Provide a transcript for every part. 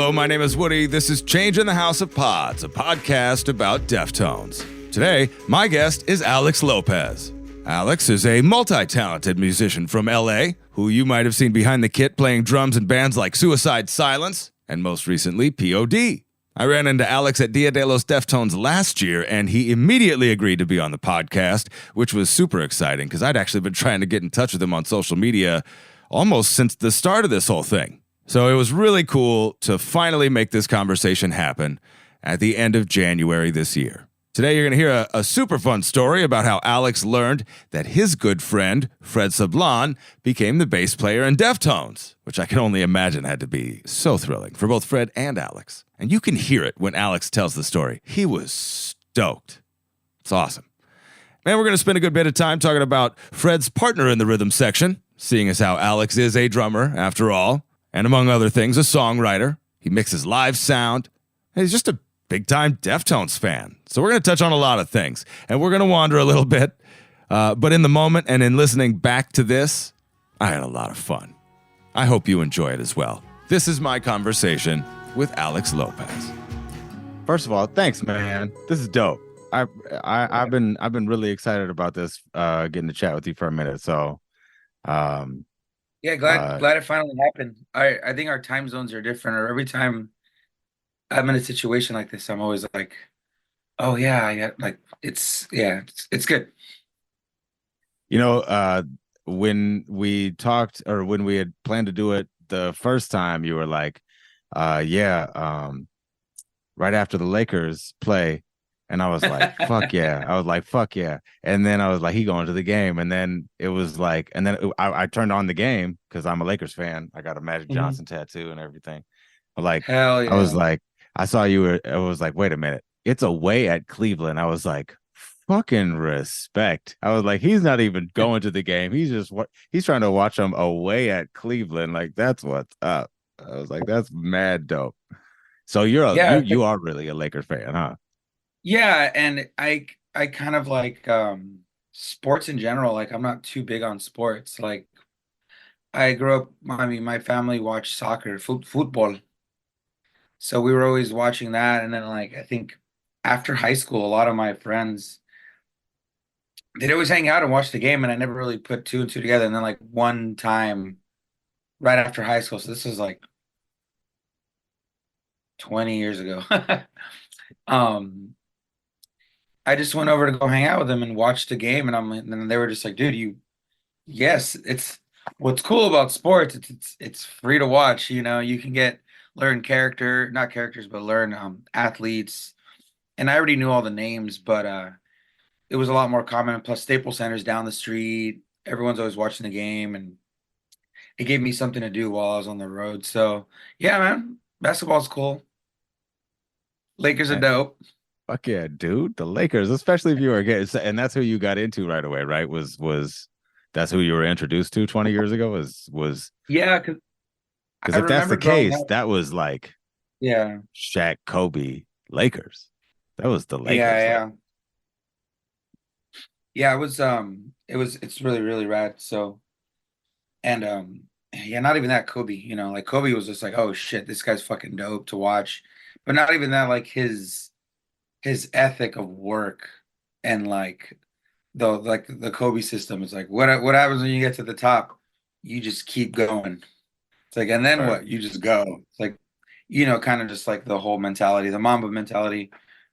Hello, my name is Woody. This is Change in the House of Pods, a podcast about Deftones. Today, my guest is Alex Lopez. Alex is a multi-talented musician from LA, who you might have seen behind the kit playing drums in bands like Suicide Silence, and most recently, P.O.D. I ran into Alex at Dia de los Deftones last year, and he immediately agreed to be on the podcast, which was super exciting, because I'd actually been trying to get in touch with him on social media almost since the start of this whole thing. So it was really cool to finally make this conversation happen at the end of January this year. Today, you're going to hear a super fun story about how Alex learned that his good friend, Fred Sablan, became the bass player in Deftones, which I can only imagine had to be so thrilling for both Fred and Alex. And you can hear it when Alex tells the story. He was stoked. It's awesome. And we're going to spend a good bit of time talking about Fred's partner in the rhythm section, seeing as how Alex is a drummer, after all, and among other things, a songwriter. He mixes live sound. He's just a big-time Deftones fan. So we're going to touch on a lot of things, and we're going to wander a little bit. But in the moment and in listening back to this, I had a lot of fun. I hope you enjoy it as well. This is my conversation with Alex Lopez. First of all, thanks, man. This is dope. I've been really excited about this, getting to chat with you for a minute. So, yeah, glad it finally happened. I think our time zones are different, or every time I'm in a situation like this, I'm always like, oh yeah, like it's good. You know, when we talked, or when we had planned to do it the first time, you were like, right after the Lakers play. And I was like, fuck yeah. I was like, fuck yeah. And then I was like, he going to the game. And then it was like, and then I turned on the game because I'm a Lakers fan. I got a Magic Johnson tattoo and everything. Like, Hell yeah. I was like, I saw you were, I was like, wait a minute. It's away at Cleveland. I was like, fucking respect. I was like, he's not even going to the game. He's trying to watch them away at Cleveland. Like, that's what's up. I was like, that's mad dope. So you are really a Lakers fan, huh? Yeah, and I kind of like sports in general. Like I'm not too big on sports. Like I grew up, I mean, my family watched soccer, football. So we were always watching that. And then like I think after high school, a lot of my friends, they'd always hang out and watch the game, and I never really put two and two together. And then like one time right after high school, so this is like 20 years ago. I just went over to go hang out with them and watch the game, and they were just like, dude, yes, it's what's cool about sports. It's free to watch. You know, you can learn not characters, but learn athletes. And I already knew all the names, but it was a lot more common. Plus, Staples Center's down the street. Everyone's always watching the game, and it gave me something to do while I was on the road. So yeah, man, basketball's cool. Lakers are dope. Fuck yeah, dude. The Lakers, especially if you were getting, and that's who you got into right away, right? Was that's who you were introduced to 20 years ago? Was yeah, because if that's the case, that was like Shaq, Kobe, Lakers. That was the Lakers. Yeah. It's really, really rad. So, and not even that Kobe, you know, like Kobe was just like, oh shit, this guy's fucking dope to watch. But not even that, like his ethic of work and like the Kobe system is like what happens when you get to the top? You just keep going. It's like, and then what? You just go. It's like, you know, kind of just like the whole mentality, the Mamba mentality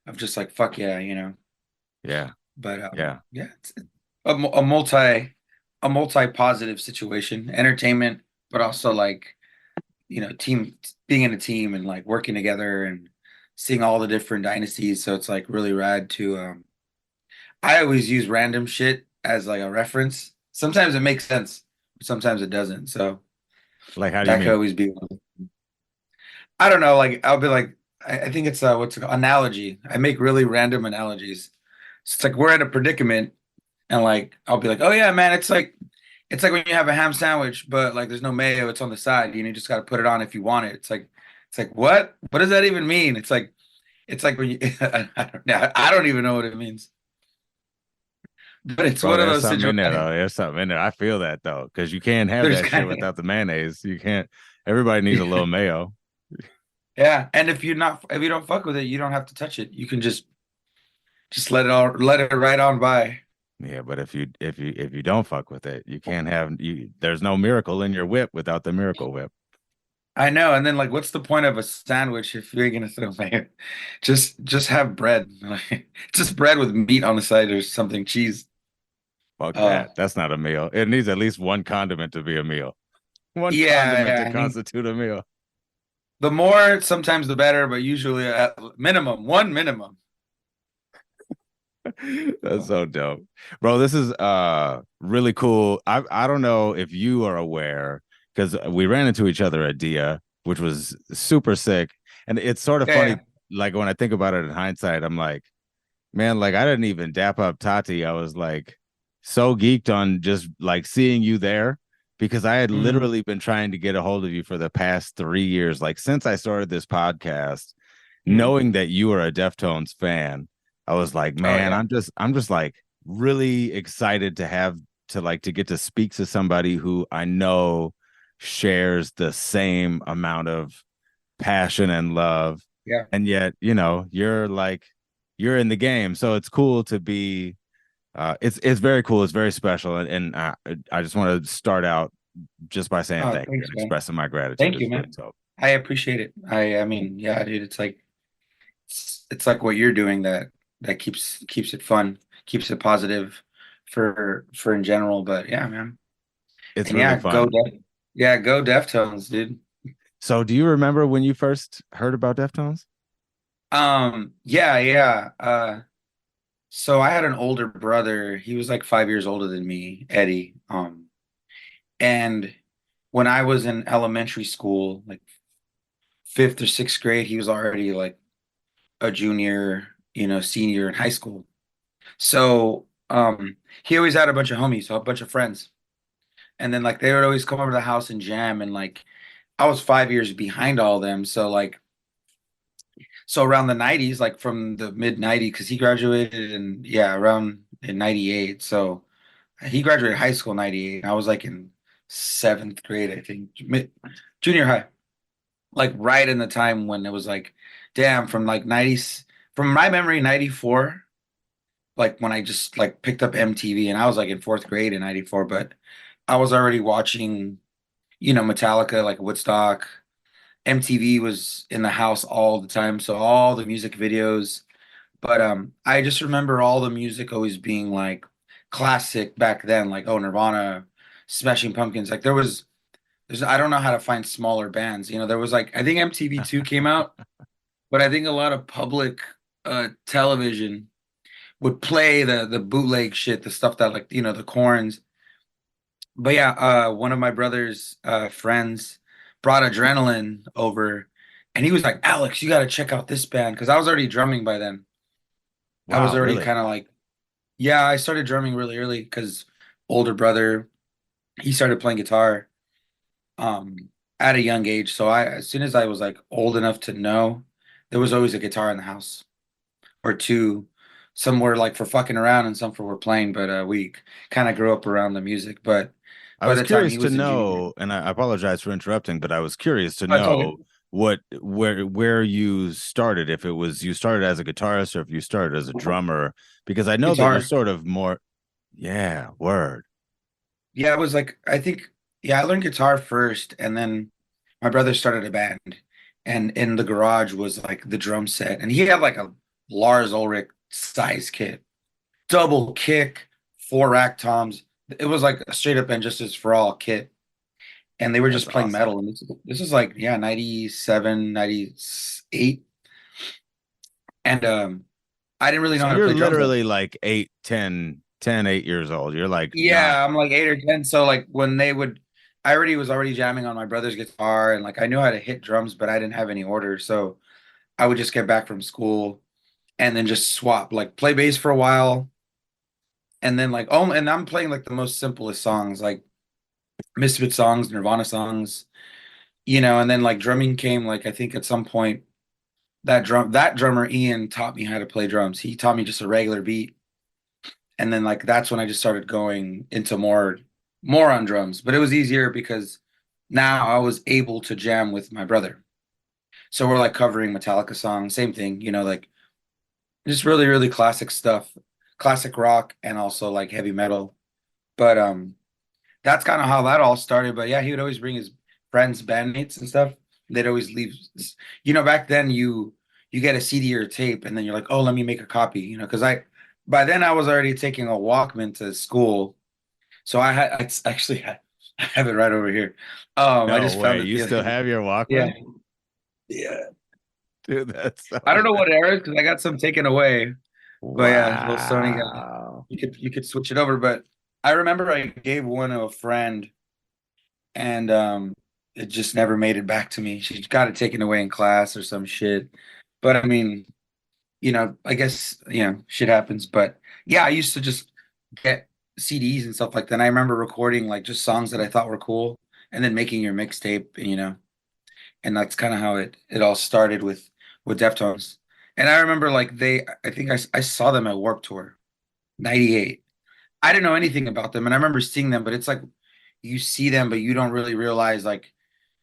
of just like fuck yeah, you know. Yeah. But it's a multi positive situation, entertainment, but also like, you know, being in a team and like working together and seeing all the different dynasties. So it's like really rad to I always use random shit as like a reference. Sometimes it makes sense, but sometimes it doesn't. So like, how do you mean? Could always be I don't know, like I'll be like, I think it's what's it called? Analogy. I make really random analogies. So it's like we're at a predicament, and like I'll be like, oh yeah, man, it's like when you have a ham sandwich, but like there's no mayo, it's on the side. You just got to put it on if you want it. It's like what? What does that even mean? It's like when you I don't even know what it means. But it's one of those situations. There's something in there. I feel that though, because you can't have that shit without the mayonnaise. You can't. Everybody needs a little mayo. Yeah, and if you don't fuck with it, you don't have to touch it. You can just let it right on by. Yeah, but if you don't fuck with it, you can't have you. There's no miracle in your whip without the Miracle Whip. I know. And then like, what's the point of a sandwich if you're gonna throw mayo? Just have bread. Just bread with meat on the side or something, cheese. Fuck Uh, that. That's not a meal. It needs at least one condiment to be a meal. One yeah, condiment yeah. to I mean, constitute a meal. the more sometimes the better, but usually at minimum, one minimum. That's Uh, so dope. Bro, this is really cool. I don't know if you are aware because we ran into each other at Dia, which was super sick. And it's sort of yeah, funny, yeah. like when I think about it in hindsight, I'm like, man, like I didn't even dap up Tati. I was like so geeked on just like seeing you there because I had Mhm. literally been trying to get a hold of you for the past 3 years. Like since I started this podcast, Mhm. knowing that you are a Deftones fan, I was like, Oh man, yeah. I'm just like really excited to have to get to speak to somebody who I know shares the same amount of passion and love. Yeah. And yet, you're like you're in the game. So it's cool to be it's very cool. It's very special. And I just want to start out just by saying Oh, thank you thanks, and man. expressing my gratitude. Thank It's you, really man. dope. I appreciate it. I mean, yeah, dude, it's like what you're doing that keeps it fun, keeps it positive for in general. But yeah, man. It's And really yeah, fun. go Deftones, dude. So do you remember when you first heard about Deftones? Yeah, yeah. So I had an older brother. He was like 5 years older than me, Eddie. And when I was in elementary school, like fifth or sixth grade, he was already like a junior, senior in high school. So he always had a bunch of homies, so a bunch of friends. And then like they would always come over to the house and jam. And like I was 5 years behind all of them. So around the 90s, like from the mid 90s, because he graduated in, yeah, around in 98. So he graduated high school in 98. I was like in seventh grade, I think, junior high, like right in the time when it was like, damn, from like 90s, from my memory, 94, like when I just like picked up MTV and I was like in fourth grade in 94, but I was already watching, Metallica, like Woodstock. MTV was in the house all the time, so all the music videos. But I just remember all the music always being like classic back then, like oh Nirvana, Smashing Pumpkins. Like there's I don't know how to find smaller bands. There was like I think MTV2 came out, but I think a lot of public television would play the bootleg shit, the stuff that like the corns. But yeah, one of my brother's friends brought Adrenaline over, and he was like, "Alex, you got to check out this band," because I was already drumming by then. I was Wow, already really? kind of like, yeah, I started drumming really early because older brother, he started playing guitar um at a young age. So as soon as I was like old enough to know, there was always a guitar in the house or two. Some were like for fucking around and some for were playing, but we kind of grew up around the music. But I by was the time curious he to was a junior, know, and I apologize for interrupting, but I was curious to I told know him where you started, if it was you started as a guitarist or if you started as a drummer, because I know that you're guitar. sort of more, yeah, word. Yeah, it was like I think yeah, I learned guitar first and then my brother started a band and in the garage was like the drum set and he had like a Lars Ulrich size kit. Double kick, four rack toms. It was like a straight up and justice for all kit. And they were That's just playing awesome. metal. And this is like, yeah, 97, 98. And I didn't really know So how to you're play drums. literally like 8 years old. You're like nine. Yeah, I'm like 8 or 10. So like when they would, I already was already jamming on my brother's guitar, and like I knew how to hit drums, but I didn't have any orders. So I would just get back from school and then just swap, like play bass for a while, and then like oh, and I'm playing like the most simplest songs, like Misfit songs, Nirvana songs, and then like drumming came. Like I think at some point that drummer Ian taught me how to play drums. He taught me just a regular beat. And then like that's when I just started going into more on drums. But it was easier because now I was able to jam with my brother. So we're like covering Metallica songs, same thing, like just really, really classic stuff, classic rock and also like heavy metal. But that's kind of how that all started. But yeah, he would always bring his friends, bandmates and stuff. They'd always leave. Back then you get a CD or a tape, and then you're like, oh, let me make a copy. Because I by then I was already taking a Walkman to school, so I have it right over here. I No just found way. it You the other still day. have your Yeah, Walkman? yeah. Dude, that's so I don't know bad. what era because I got some taken away. But yeah, little Sony guy. Wow. You could switch it over. But I remember I gave one to a friend, and it just never made it back to me. She got it taken away in class or some shit. But I mean, I guess, shit happens. But yeah, I used to just get CDs and stuff like that. And I remember recording like just songs that I thought were cool and then making your mixtape, and that's kind of how it all started with Deftones. And I remember like I think I saw them at Warped Tour 98. I didn't know anything about them, and I remember seeing them, but it's like you see them, but you don't really realize like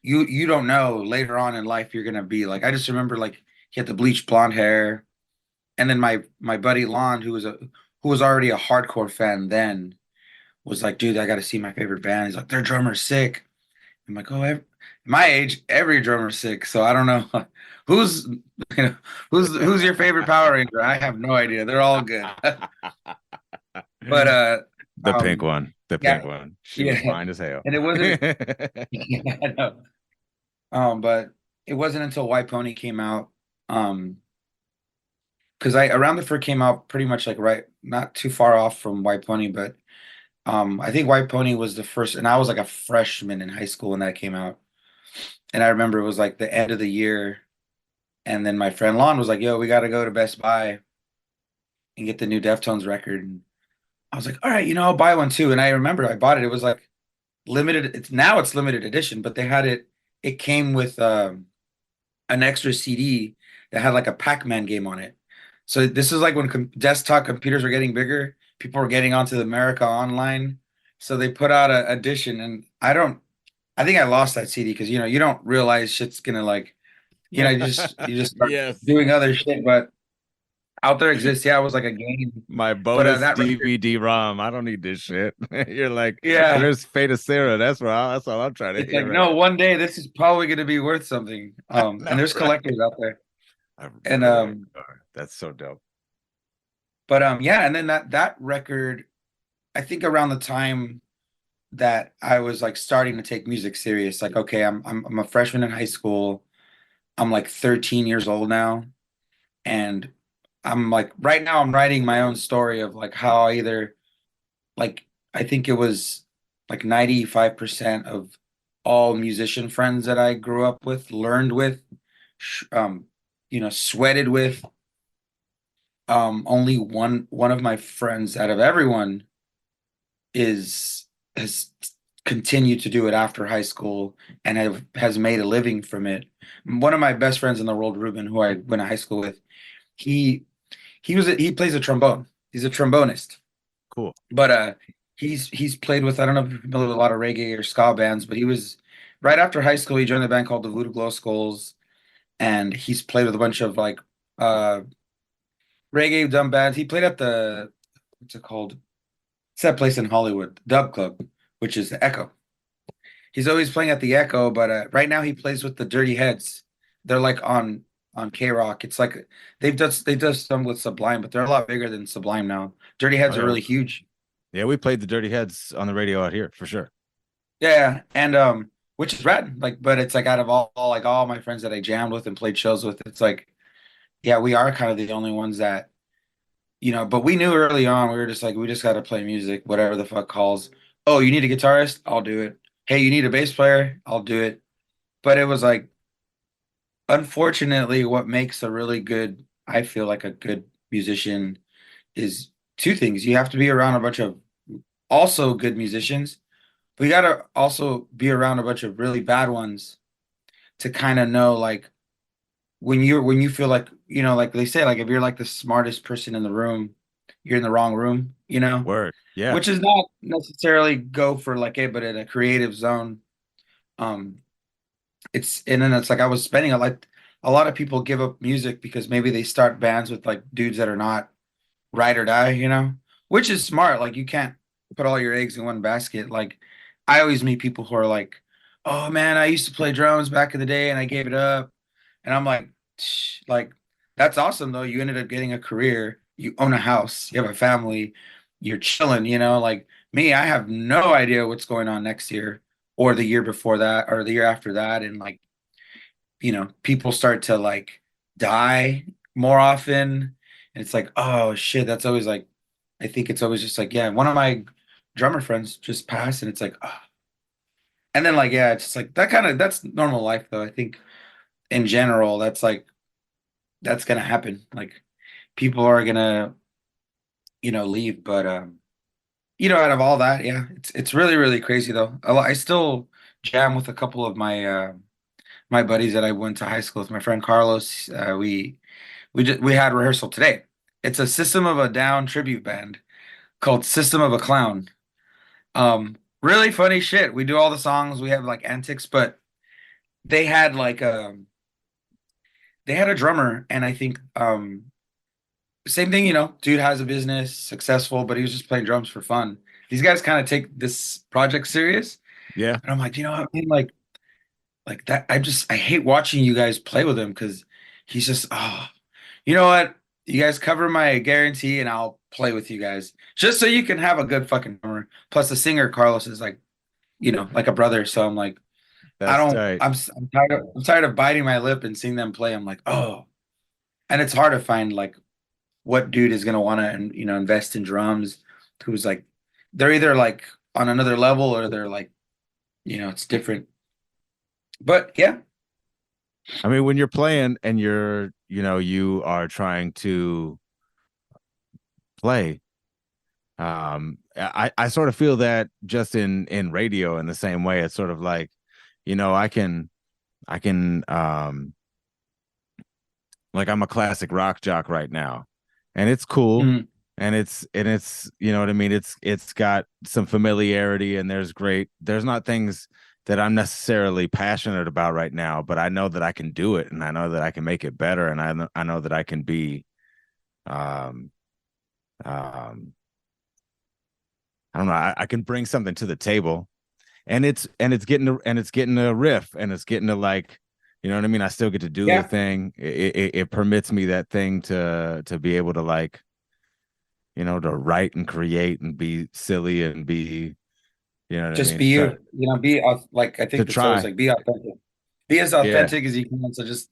you don't know later on in life you're gonna be like. I just remember like he had the bleached blonde hair, and then my buddy Lon, who was already a hardcore fan then, was like, dude, I got to see my favorite band. He's like, their drummer's sick. I'm like, oh, my age, every drummer's sick. So I don't know who's who's your favorite Power Ranger. I have no idea. They're all good. But The pink um, one. The yeah, pink one. She was yeah, fine as hell. and it wasn't. Yeah, I know. But it wasn't until White Pony came out. Because I Around the Fur came out pretty much like right, not too far off from White Pony, but I think White Pony was the first, and I was like a freshman in high school when that came out. And I remember it was like the end of the year, and then my friend Lon was like, "Yo, we got to go to Best Buy and get the new Deftones record." And I was like, "All right, I'll buy one too." And I remember I bought it. It was like limited. It's limited edition, but they had it. It came with an extra CD that had like a Pac-Man game on it. So this is like when desktop computers were getting bigger, people were getting onto the America Online. So they put out a edition, and I think I lost that CD because you don't realize shit's gonna like, you just start Yes. doing other shit. But out there exists, yeah, it was like a game. My But bonus that record, DVD-ROM. I don't need this shit. You're like, yeah, where's Fate of Sarah? That's all I'm trying to it's hear like right no, now. one day this is probably gonna be worth something. And No, there's right. collectors out there, I and really are. That's so dope. but yeah, and then that record, I think around the time that I was like starting to take music serious, like okay, I'm a freshman in high school. I'm like 13 years old now, and I'm like right now I'm writing my own story of like how I either like I think it was like 95% of all musician friends that I grew up with, learned with, sh- um, sweated with. Only one of my friends out of everyone is has continued to do it after high school and has made a living from it. One of my best friends in the world, Ruben, who I went to high school with, he he plays a trombone. He's a trombonist, Cool. but he's played with, I don't know if you're familiar with a lot of reggae or ska bands, but he was right after high school he joined a band called the Voodoo Glow Skulls, and he's played with a bunch of like uh reggae dumb bands. He played at the what's it called? It's that place in Hollywood, Dub Club, which is the Echo. He's always playing at the Echo, but right now he plays with the Dirty Heads. They're like on K Rock. It's like they done some with Sublime, but they're a lot bigger than Sublime now. Dirty Oh Heads are yeah. really huge. Yeah, we played the Dirty Heads on the radio out here for sure. Yeah, and which is rad. Like, but it's like out of all my friends that I jammed with and played shows with, it's like, yeah, we are kind of the only ones that, but we knew early on, we were just like, we just got to play music, whatever the fuck calls. Oh, you need a guitarist? I'll do it. Hey, you need a bass player? I'll do it. But it was like, unfortunately, what makes a really good, I feel like a good musician is two things. You have to be around a bunch of also good musicians, but you got to also be around a bunch of really bad ones to kind of know like when you feel like, like they say, like if you're like the smartest person in the room, you're in the wrong room, Word. Yeah. which is not necessarily go for like a, but in a creative zone. Um, and then it's like I was spending a lot. a lot of people give up music because maybe they start bands with like dudes that are not ride or die, which is smart. Like you can't put all your eggs in one basket. Like I always meet people who are like, "Oh man, I used to play drums back in the day and I gave it up." And I'm like, like that's awesome though. You ended up getting a career, you own a house, you have a family, you're chilling, Like me, I have no idea what's going on next year or the year before that or the year after that. And like, people start to like die more often. And it's like, oh shit, that's always like, I think it's always just like, yeah, one of my drummer friends just passed, and it's like, oh. And then like, yeah, it's just like that's normal life though. I think in general, that's like, that's gonna happen. Like people are gonna, leave. But out of all that, yeah, it's really, really crazy though. I still jam with a couple of my buddies that I went to high school with. My friend Carlos, we had rehearsal today. It's a System of a Down tribute band called System of a Clown. Really funny shit. We do all the songs, we have like antics, but they had like they had a drummer, and I think same thing, dude has a business, successful, but he was just playing drums for fun. These guys kind of take this project serious. Yeah. And I'm like, what I mean? Like that, I hate watching you guys play with him because he's just, oh, you know what? You guys cover my guarantee and I'll play with you guys just so you can have a good fucking drummer. Plus the singer Carlos is like, like a brother. So I'm like, I That's don't, tight. I'm tired of biting my lip and seeing them play. I'm like, oh, and it's hard to find like what dude is gonna want to, invest in drums, who's like, they're either like on another level or they're like, it's different. But yeah. I mean, when you're playing and you are trying to play, I sort of feel that just in radio in the same way. It's sort of like, I can like I'm a classic rock jock right now, and it's cool, Mhm. and it's you know what I mean. It's got some familiarity, and there's not things that I'm necessarily passionate about right now, but I know that I can do it, and I know that I can make it better, and I know that I can be um um I don't know, I can bring something to the table, and it's getting a riff, and it's getting to like, you know what I mean. I still get to do the Yeah. thing. It permits me that thing to be able to like, to write and create and be silly and be, you know what I Just mean. be you, like I To think it's always try. like be authentic. Be as Yeah. authentic as you can. So just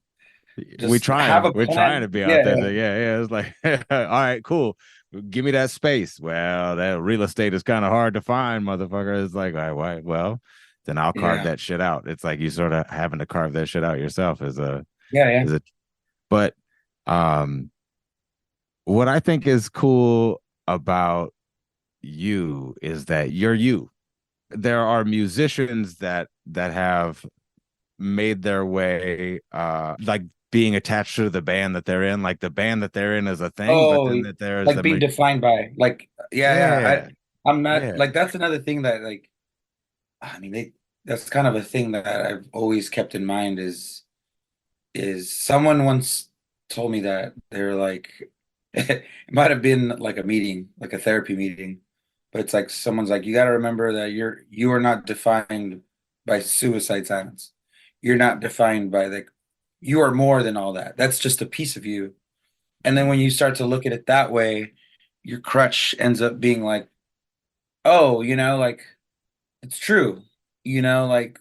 we just have trying a we're trying plan. to be Yeah, authentic. Yeah, yeah, it's like all right, cool, give me that space. Well, that real estate is kind of hard to find, motherfucker. It's like, all right, why? Well, then I'll carve yeah, that shit out. It's like you sort of having to carve that shit out yourself as a yeah, yeah. is a but um what I think is cool about you is that you're you. There are musicians that have made their way, like being attached to the band that they're in. Like the band that they're in is a thing, but Oh, then that there's like being defined by like, yeah, yeah. yeah, I'm not yeah. like that's another thing that like I mean that's kind of a thing that I've always kept in mind is someone once told me that they're like it might have been like a meeting, like a therapy meeting, but it's like someone's like, you got to remember that you are not defined by suicide silence. You're not defined by like you are more than all that. That's just a piece of you. And then when you start to look at it that way, your crutch ends up being like, oh, like it's true. Like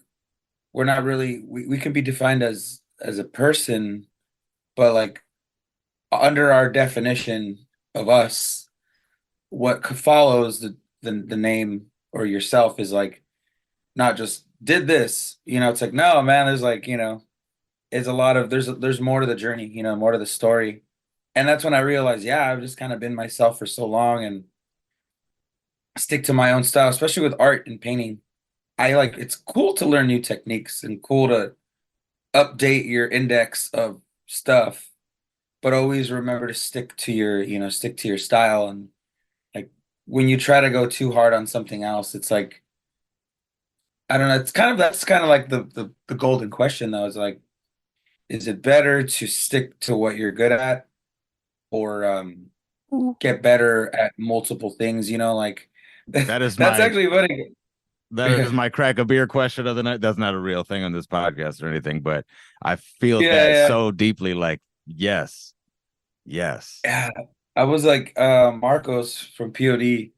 we're not really we can be defined as a person, but like under our definition of us, what follows the name or yourself is like not just did this, it's like no man, there's like, it's a lot of there's more to the journey, more to the story. And that's when I realized, yeah, I've just kind of been myself for so long and stick to my own style, especially with art and painting. I like it's cool to learn new techniques and cool to update your index of stuff, but always remember to stick to your style. And like when you try to go too hard on something else, it's like I don't know. It's kind of that's kind of like the golden question though. Is like is it better to stick to what you're good at or get better at multiple things, like That is that's my actually funny. that is Yeah, my crack a beer question of the night. That's not a real thing on this podcast or anything, but I feel that yeah, so deeply. Like, yes, yes. yeah. I was like Marcos from P.O.D.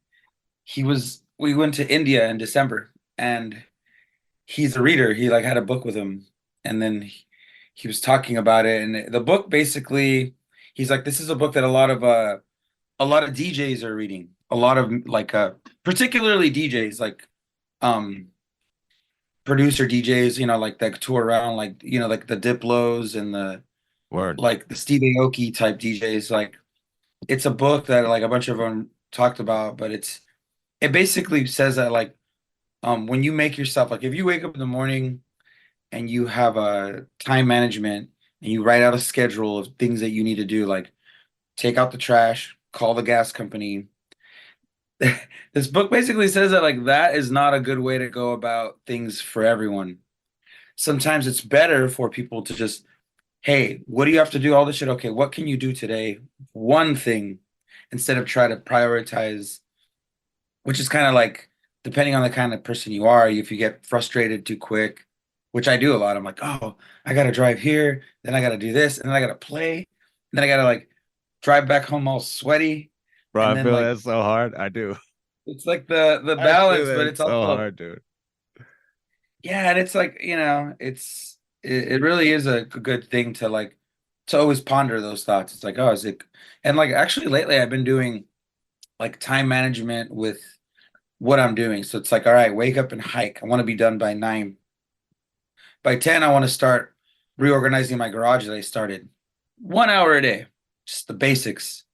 We went to India in December and he's a reader. He like had a book with him and then he was talking about it and the book basically he's like this is a book that a lot of DJs are reading. A lot of like particularly DJs like um producer DJs, like that tour around like like the Diplos and the Word, like the Steve Aoki type DJs. Like it's a book that like a bunch of them talked about, but it basically says that like when you make yourself like if you wake up in the morning and you have a time management and you write out a schedule of things that you need to do, like take out the trash, call the gas company. This book basically says that like that is not a good way to go about things for everyone. Sometimes it's better for people to just, hey, what do you have to do? All this shit. Okay, what can you do today? One thing instead of try to prioritize, which is kind of like depending on the kind of person you are, if you get frustrated too quick, which I do a lot. I'm like, oh, I gotta drive here, then I gotta do this, and then I gotta play, and then I gotta like drive back home all sweaty, bro. and I then feel like that so hard. I do. it's like the I feel balance, but that it's so also hard, dude. yeah, and it's like, it really is a good thing to like to always ponder those thoughts. It's like, oh, is it and like actually lately I've been doing like time management with what I'm doing. So it's like, all right, wake up and hike. I want to be done by 9. By 10, I want to start reorganizing my garage that I started. 1 hour a day, just the basics.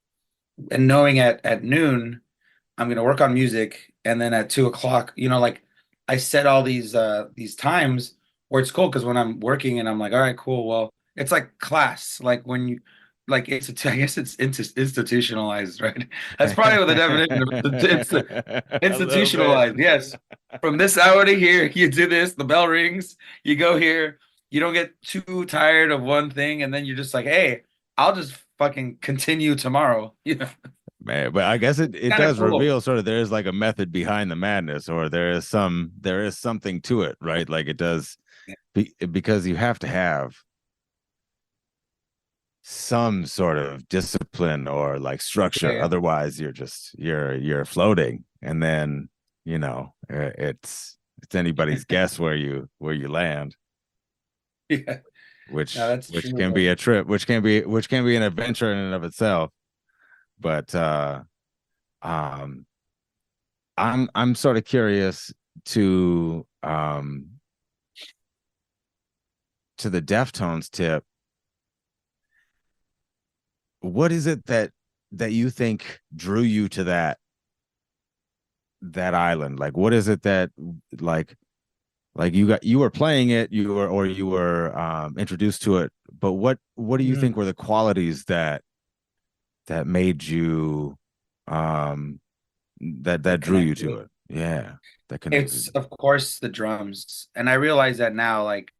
And knowing at noon, I'm gonna work on music, and then at 2 o'clock, like I set all these times where it's cool because when I'm working and I'm like, all right, cool. Well, it's like class, like when you like it's I guess it's institutionalized, right? That's probably what the definition of it's A little bit. institutionalized. Yes, from this hour to here, you do this. The bell rings, you go here. You don't get too tired of one thing, and then you're just like, hey, I'll just fucking continue tomorrow. Man, but I guess it Kind of does cool. reveal sort of there is like a method behind the madness, or there is something to it, right? Like it does because you have to have some sort of discipline or like Yeah, structure. yeah. Otherwise, you're floating, and then it's anybody's guess where you land, Yeah, no, that's which true can be though. a trip, which can be an adventure in and of itself. But um, I'm sort of curious to to the Deftones tip. What is it that you think drew you to that island? Like, what is it that like you were playing it, you were introduced to it, but what do you think Mhm. were the qualities that made you um that That drew you connected to me. it? Yeah, that It's connected. of course the drums, and I realize that now. Like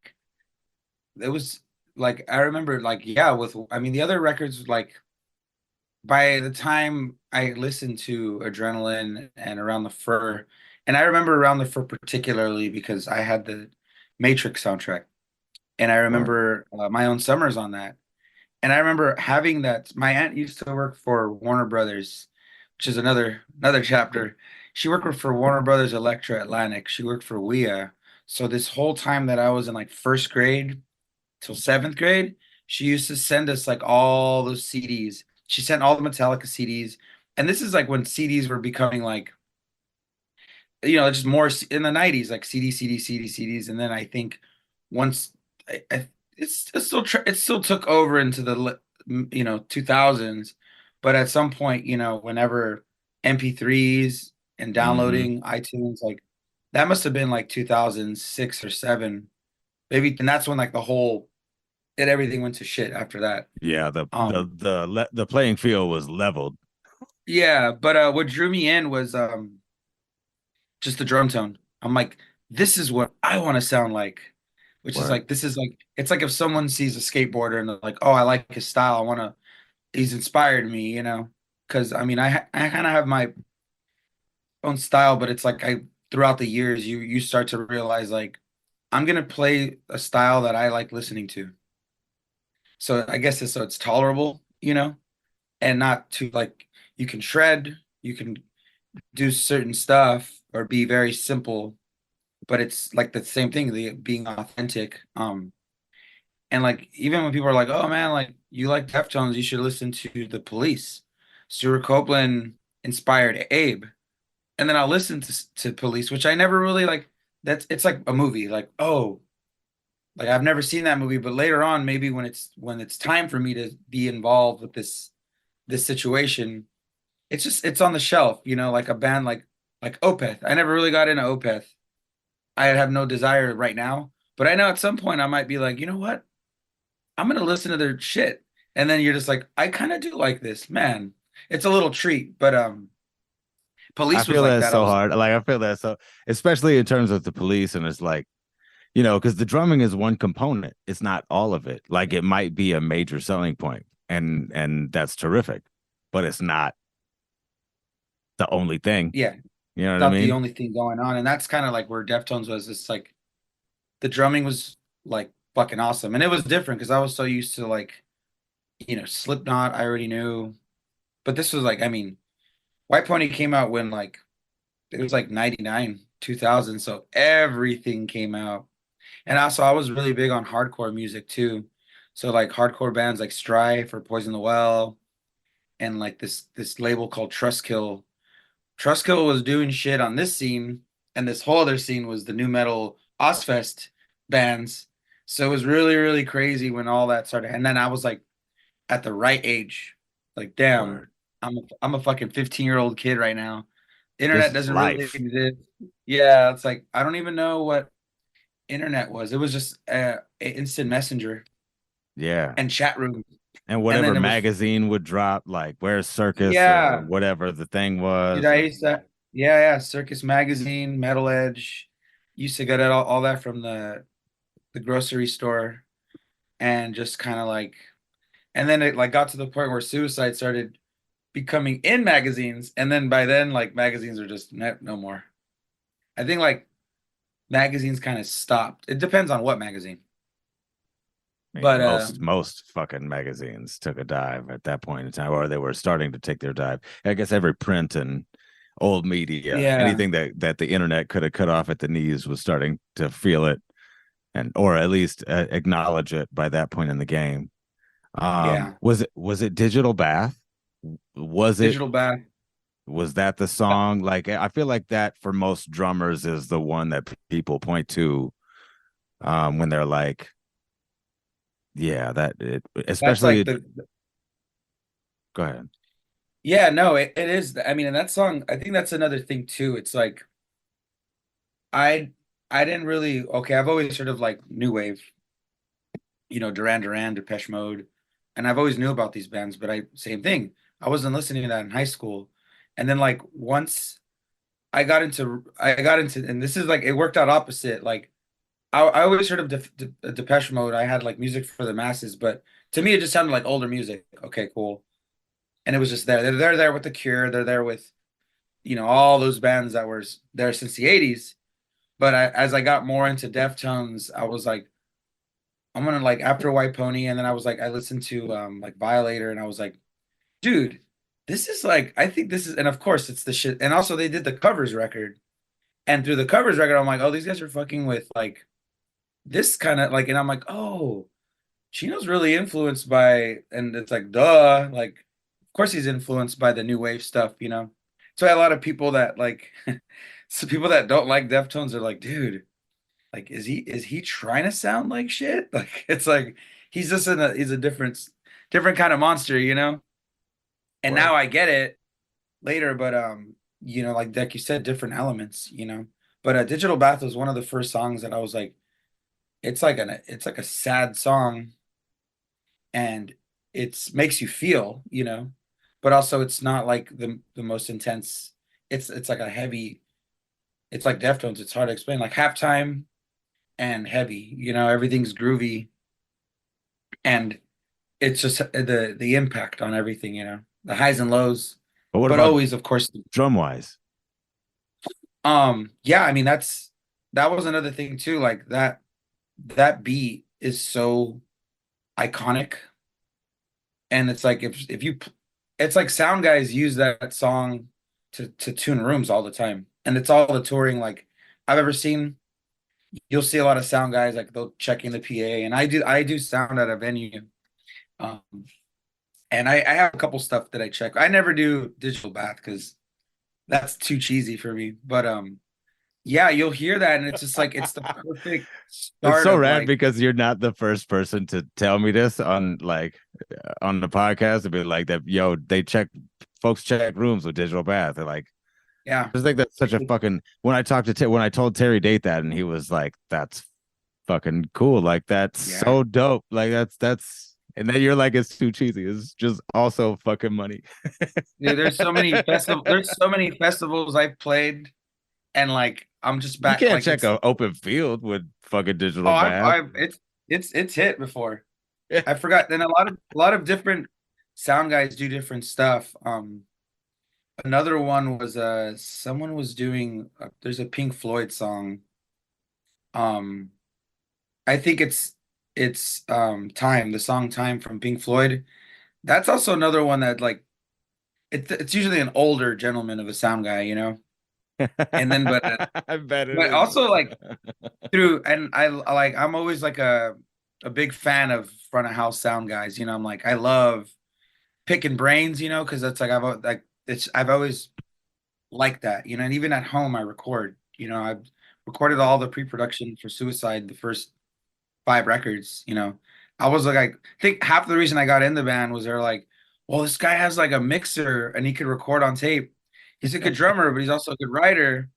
it was like I remember like yeah, with I mean the other records like by the time I listened to Adrenaline and Around the Fur, and I remember Around the Fur particularly because I had the Matrix soundtrack, and I Or remember My Own Summers on that. And I remember having that. My aunt used to work for Warner Brothers, which is another chapter. She worked for Warner Brothers Electra Atlantic. She worked for WEA. So this whole time that I was in like first grade till seventh grade, she used to send us like all those CDs. She sent all the Metallica CDs. And this is like when CDs were becoming like, just more in the 90s, like CDs. And then I think once it still took over into the 2000s, but at some point, whenever MP3s and mm-hmm. downloading iTunes, like that must have been like 2006 or 7, maybe, and that's when like everything went to shit after that. Yeah, Um, the playing field was leveled. yeah, but what drew me in was just the drum tone. I'm like, this is what I want to sound like. which is Word. like this is like it's like if someone sees a skateboarder and they're like, oh, I like his style, I want to. He's inspired me, because I mean, I kind of have my own style, but it's like I throughout the years you start to realize like I'm gonna play a style that I like listening to. So I guess it's tolerable, and not too like you can shred, you can do certain stuff or be very simple, but it's like the same thing, the being authentic. And like even when people are like, "Oh man, like you like Deftones, you should listen to The Police." Stuart Copeland inspired Abe, and then I'll listen to Police, which I never really like. That's it's like a movie, like oh, like I've never seen that movie, but later on, maybe when it's time for me to be involved with this situation, it's on the shelf, like a band like Opeth. I never really got into Opeth. I have no desire right now, but I know at some point I might be like, you know what? I'm gonna listen to their shit. And then you're just like, I kind of do like this, man. It's a little treat, but I Police was feel like that that. I so was hard. Like I feel that so, especially in terms of the police, and it's like, because the drumming is one component. It's not all of it. Like it might be a major selling point, and that's terrific, but it's not the only thing. yeah, You know what I not the mean? only thing going on, and that's kind of like where Deftones was. It's like the drumming was like fucking awesome, and it was different because I was so used to like Slipknot. I already knew, but this was like, I mean, White Pony came out when like it was like 99, 2000, so everything came out. And also I was really big on hardcore music too. So like hardcore bands like Strife or Poison the Well and like this label called Trustkill. Trustkill was doing shit on this scene, and this whole other scene was the new metal Ozfest bands. So it was really, really crazy when all that started. And then I was like at the right age. Like, damn, Word. I'm a fucking 15-year-old kid right now. This Internet is doesn't really life. exist. Yeah, it's like I don't even know what internet was. It was just instant messenger Yeah. and chat room. And And whatever then it was magazine would drop, like Where's Circus or yeah, whatever the thing dude, was. I used to yeah, Circus Magazine, Metal Edge. Used to get it all that from the grocery store and just kind of like and then it like got to the point where suicide started becoming in magazines, and then by then like magazines are just no more. I think like magazines kind of stopped. It depends on what magazine. I mean, But most fucking magazines took a dive at that point in time, or they were starting to take their dive. I guess every print and old media, yeah, anything that the internet could have cut off at the knees was starting to feel it, and or at least acknowledge it by that point in the game. yeah. Was it Digital Bath? Was it Digital back. was that the song? Like I feel like that for most drummers is the one that people point to when they're like, yeah, that it, That's like especially. the Go ahead. yeah, no, it is. I mean, and that song, I think that's another thing too. It's like I I didn't really okay, I've always sort of like new wave, Duran Duran, Depeche Mode, and I've always knew about these bands, but I same thing. I wasn't listening to that in high school. And then like once I got into and this is like it worked out opposite. Like I always heard of Depeche Mode. I had like music for the masses, but to me it just sounded like older music. Okay, cool. And it was just there. They're there with The Cure. They're there with, all those bands that were there since the 80s. But as I got more into Deftones, I was like, I'm gonna like after White Pony, and then I was like, I listened to like Violator, and I was like, dude, this is like, I think this is, and of course it's the shit. And also they did the covers record, and through the covers record, I'm like, oh, these guys are fucking with like this kind of like, and I'm like, oh, Chino's really influenced by, and it's like, duh, like, of course he's influenced by the new wave stuff. So a lot of people that like, so people that don't like Deftones are like, dude, like, is he trying to sound like shit? Like, it's like he's just he's a different kind of monster. And now Word. I get it later, but like you said, different elements. But Digital Bath was one of the first songs that I was like, it's like a sad song and it's makes you feel, but also it's not like the most intense. It's like a heavy. It's like Deftones. It's hard to explain. Like halftime. and heavy. Everything's groovy, and it's just the impact on everything. The highs and lows, But what but about always, of course. drum wise? Yeah, I mean that was another thing too. Like that beat is so iconic, and it's like it's like sound guys use that song to tune rooms all the time, and it's all the touring like I've ever seen. You'll see a lot of sound guys like they'll checking the PA, and I do sound at a venue, um, and I have a couple stuff that I check. I never do digital bath because that's too cheesy for me, but yeah, you'll hear that, and it's just like it's the perfect It's start so of rad like, because you're not the first person to tell me this on on the podcast to be like that. Yo, folks check rooms with digital bath. They're like, yeah, I just think that's such a fucking. When I told Terry Date that, and he was like, "That's fucking cool. Like that's yeah. so dope. Like that's." And then you're like, "It's too cheesy. It's just also fucking money." Dude, there's so many festivals I've played, and like I'm just You back can't like check it's an open field with fucking oh digital bath. I've it's hit before. I forgot. Then a lot of different sound guys do different stuff. Another one was someone was doing there's a Pink Floyd song. Um, I think it's Time, the song Time from Pink Floyd. That's also another one that like it's usually an older gentleman of a sound guy, and then I bet it but is. also like through and like I'm always like a big fan of front of house sound guys. I'm like I love picking brains, because that's like I've always liked that, and even at home I record. I've recorded all the pre-production for Suicide, the first 5 records. I was like, I think half the reason I got in the band was they're like, well, this guy has like a mixer and he could record on tape. He's a good drummer, but he's also a good writer.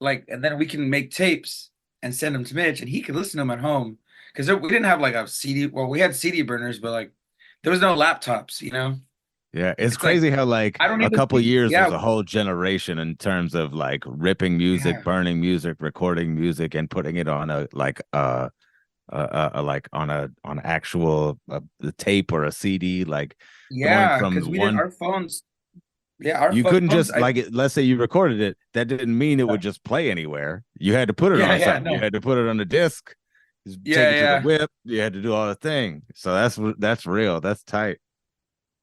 Like, and then we can make tapes and send them to Mitch, and he could listen to them at home because we didn't have like a CD. Well, we had CD burners, but like there was no laptops. Yeah, it's It's like crazy how like I don't a even couple think. years was Yeah, a whole generation in terms of like ripping music, yeah, burning music, recording music, and putting it on like on actual the tape or a CD, like going yeah. from Because we didn't one. our phones. Yeah, our You couldn't phones. just like let's say you recorded it, that didn't mean it would just play anywhere. You had to put it Yeah, on yeah, something. You no, had to put it on the disc, take yeah, it to the yeah, whip. You had to do all the thing. So that's real. That's tight.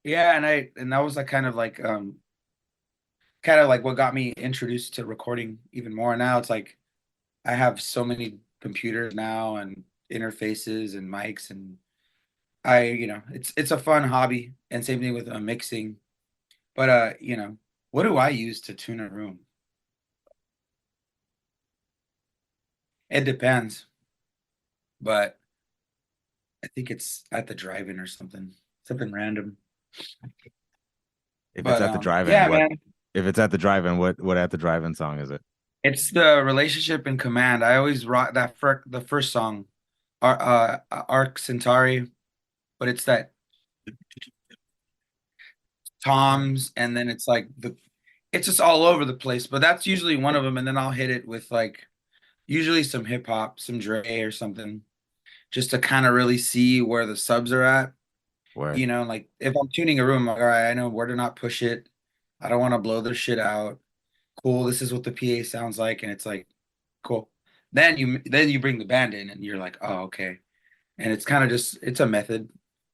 yeah. And that was like kind of like what got me introduced to recording even more. Now it's like I have so many computers now and interfaces and mics, and it's a fun hobby. And same thing with mixing. But what do I use to tune a room? It depends, but I think it's at the drive-in or something random. If it's But at the drive-in, yeah, what man, if it's at the drive-in, what at the drive-in song is it? it's the relationship and command. I always rock the first song, Arc Centauri, but it's that toms, and then it's like it's just all over the place, but that's usually one of them, and then I'll hit it with like usually some hip hop, some Dre or something, just to kind of really see where the subs are at. Word. Like if I'm tuning a room, like, all right, I know where to not push it. I don't want to blow their shit out. Cool, this is what the PA sounds like, and it's like, cool. Then you bring the band in, and you're like, oh, okay. And it's kind of just it's a method.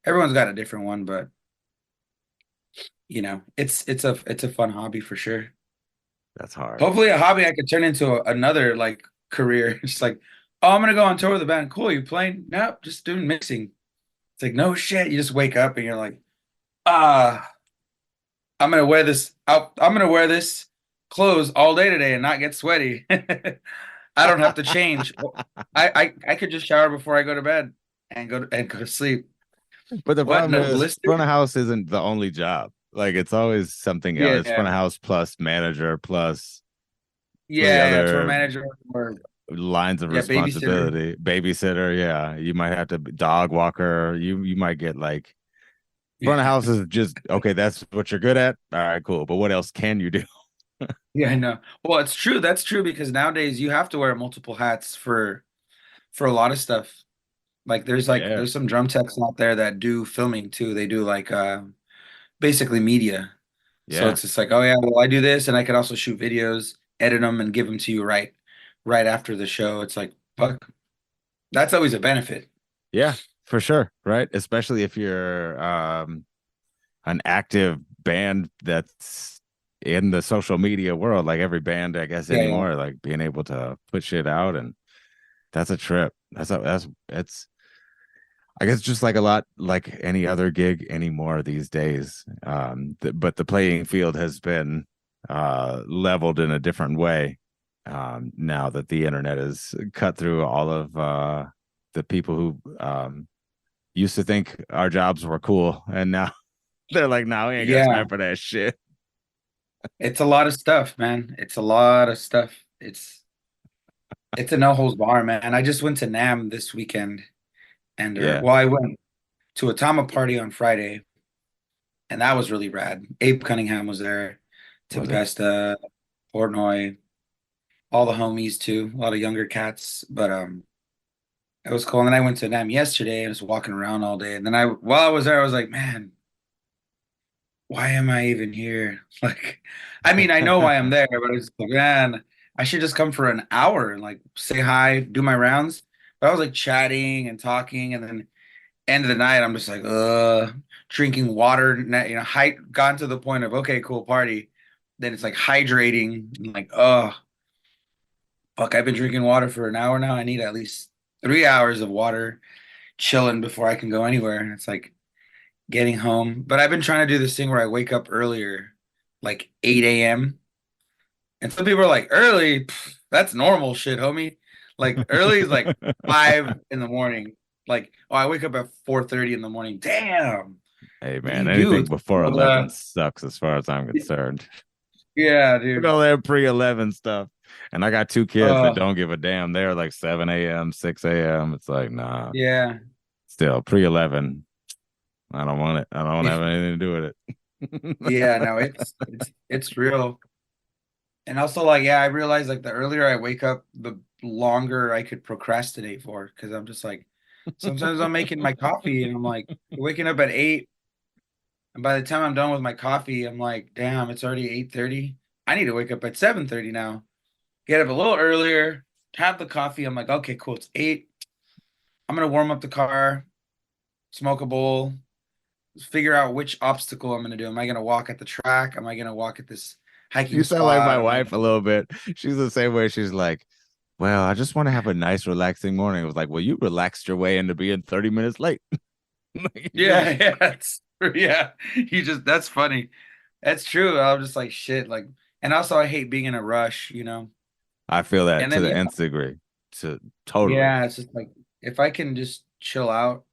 Everyone's got a different one, but it's a fun hobby for sure. That's hard. Hopefully, a hobby I could turn into another like career. It's like, oh, I'm gonna go on tour with the band. Cool, you playing? Nope, just doing mixing. It's like no shit. You just wake up and you're like, ah, I'm gonna wear this out. I'm gonna wear this clothes all day today and not get sweaty. I don't have to change. I could just shower before I go to bed and go to sleep. But the What? problem No is front of blisters? house isn't the only job. Like it's always something else. It's front Yeah, of house plus manager plus the yeah. Tour other manager or lines of yeah, babysitter. responsibility. Babysitter, yeah. You might have to dog walker. You might get like front of house is just okay, that's what you're good at. All right, cool. But what else can you do? Yeah, I know. Well, it's true. That's true because nowadays you have to wear multiple hats for for a lot of stuff. Like Yeah. there's some drum techs out there that do filming too. They do like basically media. So Yeah. it's just like, oh yeah, well I do this and I could also shoot videos, edit them and give them to you right after the show. It's like, fuck, that's always a benefit. Yeah, for sure. Right. Especially if you're an active band that's in the social media world, like every band, I guess, Yeah, yeah. anymore, like being able to put shit out, and that's a trip. That's it's I guess just like a lot like any other gig anymore these days. But the playing field has been leveled in a different way now that the internet has cut through all of the people who used to think our jobs were cool, and now they're like, "No, we ain't got Yeah. time for that shit." It's a lot of stuff, man. It's a lot of stuff. It's a no holds bar, man. I just went to Nam this weekend and Yeah, well, I went to a Tama party on Friday and that was really rad. Abe Cunningham was there, was it? Tempesta, Portnoy, all the homies too, a lot of younger cats. But it was cool. And then I went to Nam yesterday and was walking around all day. And then while I was there, I was like, man, why am I even here? Like, I mean, I know why I'm there, but it's like, man, I should just come for an hour and like say hi, do my rounds. But I was like chatting and talking, and then end of the night, I'm just like, drinking water, gotten to the point of okay, cool party. Then it's like hydrating, and like, fuck, I've been drinking water for an hour now. I need at least 3 hours of water chilling before I can go anywhere. And it's like getting home. But I've been trying to do this thing where I wake up earlier, like 8 a.m. And some people are like, early, pff, that's normal shit, homie. Like early is like 5 in the morning. Like, oh, I wake up at 4:30 in the morning. Damn. Hey What do man, you do? anything before Well, 11 sucks as far as I'm concerned. yeah, Look at dude. all that pre-11 stuff. And I got two kids that Uh, don't give a damn. They're like 7 a.m., 6 a.m. It's like, nah, yeah. still pre-11. I don't want it. I don't have If, anything to do with it. yeah, no, it's real. And also, like, yeah, I realized like the earlier I wake up, the longer I could procrastinate for. Because I'm just like, sometimes I'm making my coffee and I'm like waking up at 8, and by the time I'm done with my coffee, I'm like, damn, it's already 8:30. I need to wake up at 7:30 now. Get up a little earlier, have the coffee. I'm like, okay, cool. It's 8. I'm gonna warm up the car, smoke a bowl, figure out which obstacle I'm gonna do. Am I gonna walk at the track? Am I gonna walk at this hiking You sound like my spot? Am I wife a little bit. She's the same way. She's like, well, I just want to have a nice, relaxing morning. It was like, well, you relaxed your way into being 30 minutes late. Yeah, yeah, yeah. You just that's funny. That's true. I'm just like shit. Like, and also I hate being in a rush, you know. I feel that And to then the yeah, nth degree. To totally. yeah, it's just like if I can just chill out,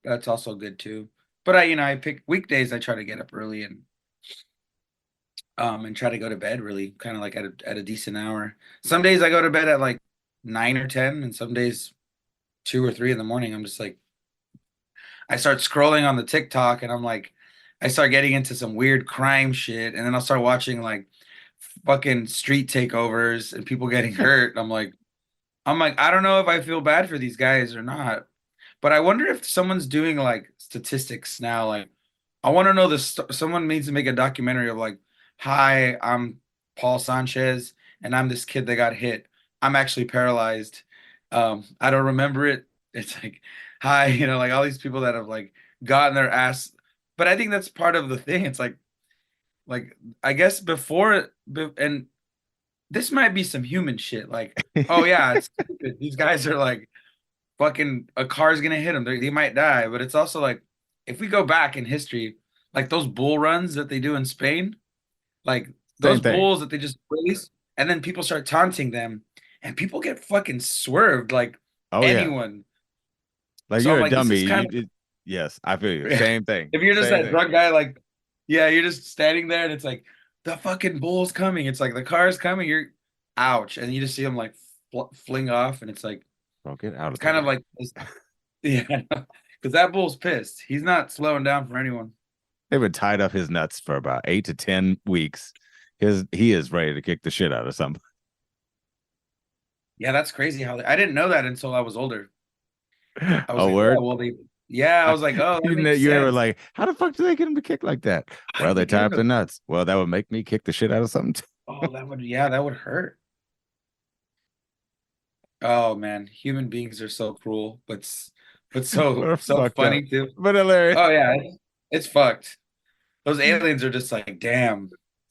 that's also good too. But I pick weekdays. I try to get up early and try to go to bed really kind of like at a decent hour. Some days I go to bed at like 9 or 10, and some days 2 or 3 in the morning. I'm just like I start scrolling on the TikTok and I'm like, I start getting into some weird crime shit, and then I'll start watching like fucking street takeovers and people getting hurt. I'm like, I don't know if I feel bad for these guys or not, but I wonder if someone's doing like statistics now. Like, I want to know this. Someone needs to make a documentary of like, hi, I'm Paul Sanchez, and I'm this kid that got hit. I'm actually paralyzed. I don't remember it. It's like, hi, like all these people that have like gotten their ass. But I think that's part of the thing. It's like I guess and this might be some human shit. Like, oh yeah, it's stupid. These guys are like fucking a car's gonna hit them. They might die. But it's also like if we go back in history, like those bull runs that they do in Spain, like those Same thing. bulls that they just race, and then people start taunting them, and people get fucking swerved like Oh yeah. anyone. Like So you're I'm a like, this dummy. is kind of Yes, I feel you. yeah. Same thing. If you're just Same that thing. drunk guy, like, yeah, you're just standing there and it's like the fucking bull's coming. It's like the car's coming. You're ouch, and you just see them like fling off, and it's like Bro, get out it's of the kind of way. like yeah, because that bull's pissed. He's not slowing down for anyone. They've been tied up his nuts for about 8 to 10 weeks. He is ready to kick the shit out of somebody. Yeah, that's crazy how I didn't know that until I was older. I was A like, oh, word. well, yeah, I was like, oh, that makes You ever sense. like, how the fuck do they get him to kick like that? How Well, did they they get tie him up the to? nuts. Well, that would make me kick the shit out of something. Oh, yeah, that would hurt. Oh man, human beings are so cruel, but so Or so fucked up, funny too. but hilarious. Oh yeah, it's fucked. Those aliens are just like, damn.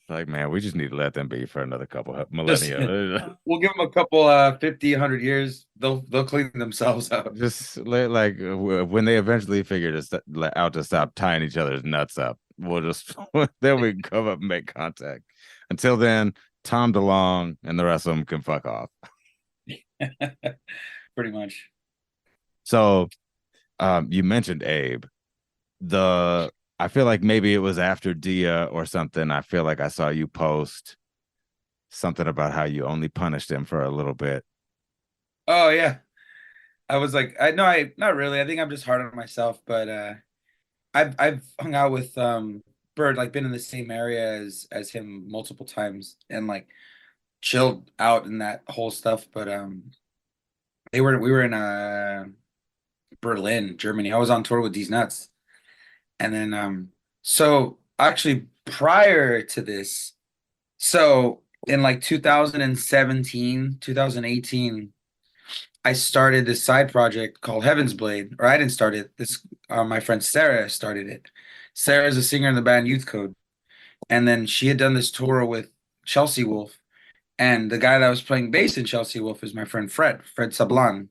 Like, man, we just need to let them be for another couple of Just millennia. we'll give them a couple 50, 100 years. They'll clean themselves up. Just like when they eventually figure out to stop tying each other's nuts up, we'll just then we can come up and make contact. Until then, Tom DeLonge and the rest of them can fuck off. Pretty much. So, you mentioned Abe. The I feel like maybe it was after Dia or something. I feel like I saw you post something about how you only punished him for a little bit. Oh yeah. I was like, I no, I not really. I think I'm just hard on myself, but I've hung out with Bird, like been in the same area as him multiple times and like chilled out in that whole stuff. But we were in Berlin, Germany. I was on tour with these nuts. And then so actually prior to this, so in like 2017, 2018, I started this side project called Heaven's Blade, or I didn't start it. This my friend Sarah started it. Sarah's a singer in the band Youth Code, and then she had done this tour with Chelsea Wolf, and the guy that was playing bass in Chelsea Wolf is my friend Fred Sablan.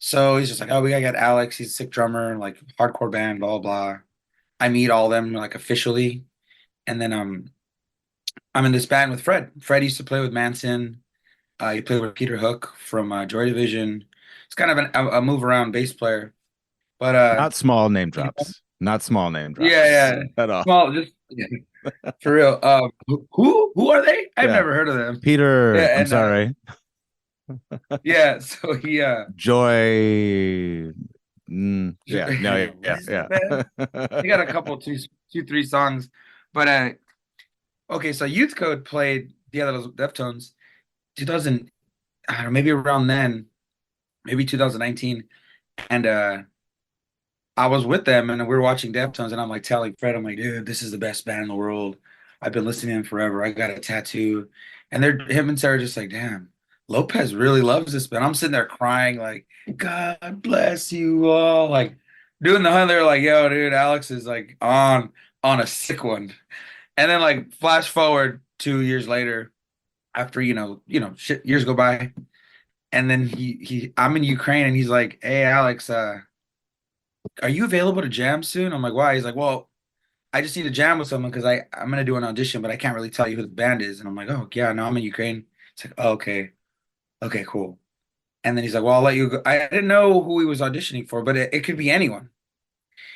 So he's just like, oh, we gotta get Alex. He's a sick drummer, like hardcore band, blah blah blah. I meet all of them like officially, and then I'm in this band with Fred. Fred used to play with Manson. He played with Peter Hook from Joy Division. It's kind of a move around bass player, but Not small name you know, drops. Not small name yeah, drops yeah, at all. small, just yeah, for real. Who are they? I've Yeah. never heard of them. Peter, Yeah, I'm and sorry. yeah, so he Joy. Yeah. No, yeah, what yeah, is that band? yeah. He got a couple, two, three songs, but okay, so Youth Code played the other Deftones 2000, I don't know, maybe around then, maybe 2019, and I was with them and we were watching Deftones, and I'm like telling Fred, I'm like, dude, this is the best band in the world. I've been listening to him forever. I got a tattoo, and they're him and Sarah just like, damn, Lopez really loves this band. I'm sitting there crying like, God bless you all, like doing the hunt. They're like, yo, dude, Alex is like on a sick one. And then like flash forward 2 years later, after shit years go by, and then he I'm in Ukraine and he's like, hey Alex, are you available to jam soon? I'm like, why? He's like, well, I just need to jam with someone because I'm gonna do an audition, but I can't really tell you who the band is. And I'm like, oh yeah, no, I'm in Ukraine. It's like, oh, okay, okay, cool. And then he's like, well, I'll let you go. I didn't know who he was auditioning for, but it could be anyone.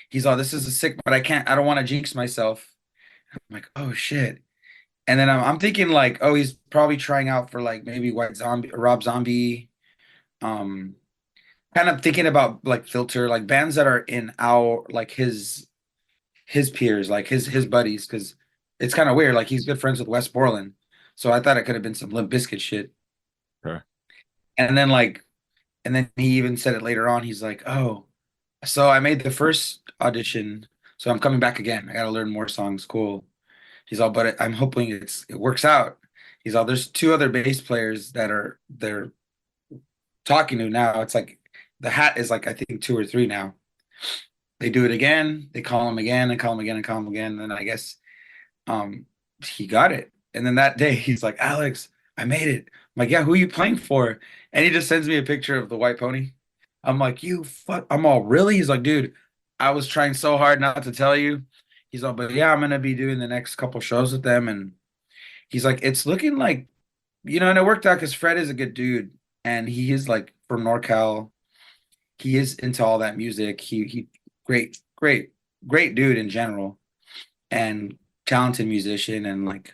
He's like, this is a sick, but I don't want to jinx myself. I'm like, oh shit. And then I'm thinking like, oh, he's probably trying out for like maybe White Zombie, Rob Zombie. Um, Kind of thinking about like Filter, like bands that are in our like his peers, like his buddies, because it's kind of weird. Like he's good friends with Wes Borland, so I thought it could have been some Limp Bizkit shit. Sure. And then and then he even said it later on. He's like, "Oh, so I made the first audition, so I'm coming back again. I got to learn more songs. Cool." He's all, but I'm hoping it works out. He's all, there's two other bass players that they're talking to now. It's like the hat is like I think two or three now. They do it again. They call him again and call him again and call him again. And then I guess um he got it. And then that day he's like, Alex, I made it. I'm like, yeah, who are you playing for? And he just sends me a picture of the white pony. I'm like, you fuck. I'm all, really? He's like, dude, I was trying so hard not to tell you. He's all, but yeah, I'm gonna be doing the next couple shows with them. And he's like, it's looking like, and it worked out because Fred is a good dude and he is like from NorCal. He is into all that music. He great, great, great dude in general and talented musician, and like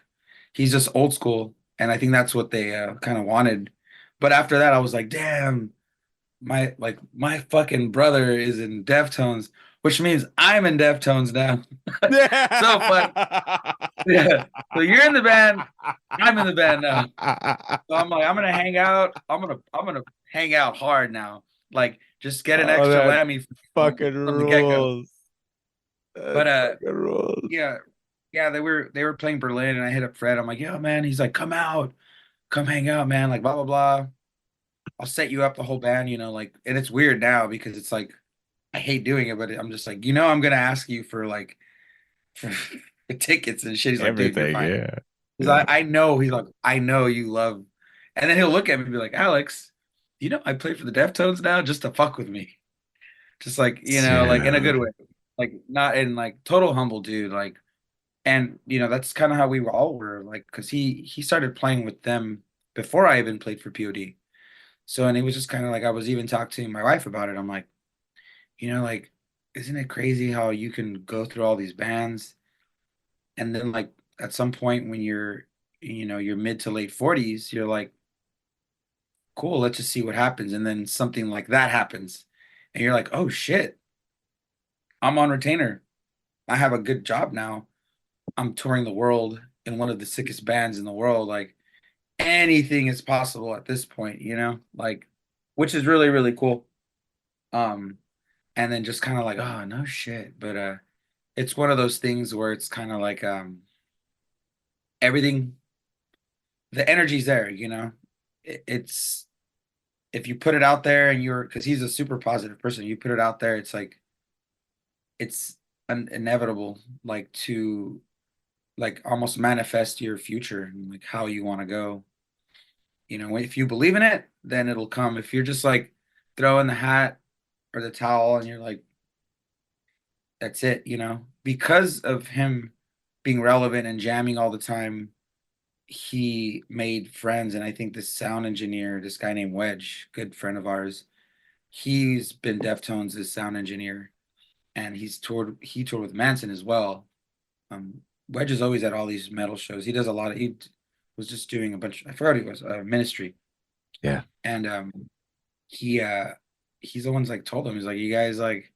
he's just old school, and I think that's what they kind of wanted. But after that I was like, damn, my fucking brother is in Deftones. which means I'm in Deftones now. So fun. Yeah. Yeah. So you're in the band, I'm in the band now. So I'm like, I'm gonna hang out. I'm gonna hang out hard now. Like just get an Oh, extra that Lammy fucking from the get-go. rules. That But fucking rules. yeah, yeah, they were playing Berlin and I hit up Fred. I'm like, yo, man, he's like, come out, come hang out, man, like blah blah blah. I'll set you up the whole band, like, and it's weird now because it's like I hate doing it, but I'm just like, I'm gonna ask you for like for tickets and shit. He's like, dude, you're Everything, fine. yeah. Because I know he's like, I know you love, and then he'll look at me and be like, Alex, I play for the Deftones now just to fuck with me. Just like, like in a good Dude. way. Like not in like total humble dude. Like, and that's kind of how we all were, like, because he started playing with them before I even played for P.O.D. So, and it was just kind of like I was even talking to my wife about it. I'm like, like, isn't it crazy how you can go through all these bands and then like at some point when you're mid to late 40s, you're like, cool, let's just see what happens. And then something like that happens. And you're like, oh shit, I'm on retainer. I have a good job now. I'm touring the world in one of the sickest bands in the world. Like anything is possible at this point, like, which is really, really cool. Um, and then just kind of like, oh no shit. But it's one of those things where it's kind of like everything, the energy's there, it's if you put it out there and because he's a super positive person, you put it out there, it's like it's inevitable, like to like almost manifest your future and like how you want to go. If you believe in it, then it'll come. If you're just like throwing the hat or the towel and you're like, that's it, because of him being relevant and jamming all the time, he made friends. And I think this sound engineer, this guy named Wedge, good friend of ours, he's been Deftones' sound engineer, and he toured with Manson as well. Wedge is always at all these metal shows. He does a lot of he was just doing a bunch, I forgot he was Ministry. Yeah. And he he's the ones like told him, he's like, you guys like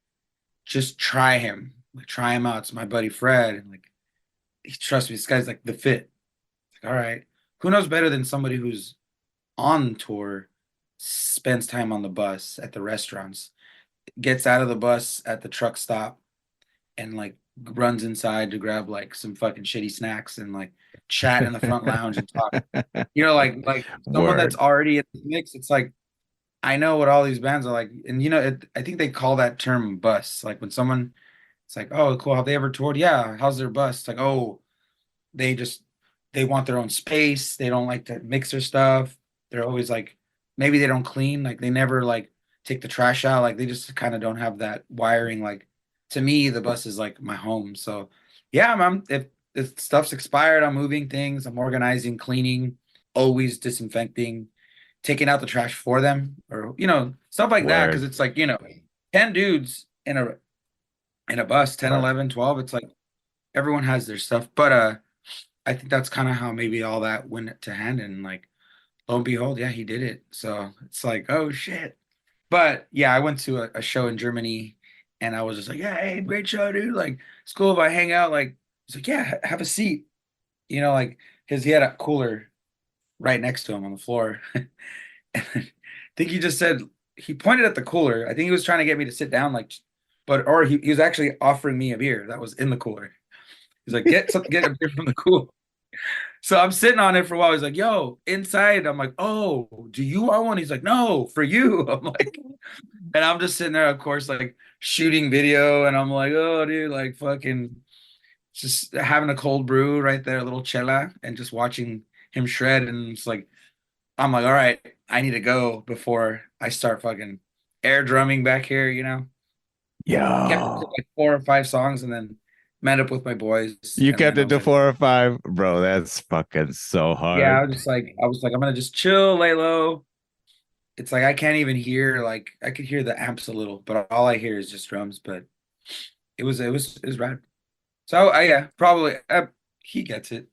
just try him. Like try him out. It's my buddy Fred. And like he trusts me, this guy's like the fit. Like, all right. Who knows better than somebody who's on tour, spends time on the bus at the restaurants, gets out of the bus at the truck stop and like runs inside to grab like some fucking shitty snacks and like chat in the front lounge and talk. Like someone that's Word. already in the mix, it's like I know what all these bands are like. And I think they call that term bus. Like when someone it's like, oh cool, have they ever toured? Yeah, how's their bus? It's like, oh, they just they want their own space. They don't like to mix their stuff. They're always like maybe they don't clean, like they never like take the trash out. Like they just kind of don't have that wiring. Like to me, the bus is like my home. So yeah, I'm if stuff's expired, I'm moving things, I'm organizing, cleaning, always disinfecting, taking out the trash for them, or stuff like that. Cause Word. it's like, 10 dudes in a bus, 10, Right. 11, 12. It's like everyone has their stuff. But I think that's kind of how maybe all that went to hand, and like lo and behold, yeah, he did it. So it's like, oh shit. But yeah, I went to a show in Germany and I was just like, yeah, hey, great show, dude. Like, it's cool if I hang out. Like, he's like, yeah, have a seat. Like he had a cooler right next to him on the floor. And I think he just said he pointed at the cooler. I think he was trying to get me to sit down, like, but or he was actually offering me a beer that was in the cooler. He's like, get a beer from the cooler. So I'm sitting on it for a while. He's like, yo, inside. I'm like, oh, do you want one? He's like, no, for you. I'm like, and I'm just sitting there, of course, like shooting video. And I'm like, oh, dude, like fucking just having a cold brew right there, a little chela, and just watching him shred. And it's like, I'm like, all right, I need to go before I start fucking air drumming back here, Kept it to Yo. like 4 or 5 songs and then met up with my boys. You And kept then I it was to like, 4 or 5? Bro, that's fucking so yeah, hard. I was like, I'm gonna just chill, lay low. It's like I can't even hear, like I could hear the amps a little, but all I hear is just drums. But it was rad. So I yeah, probably he gets it.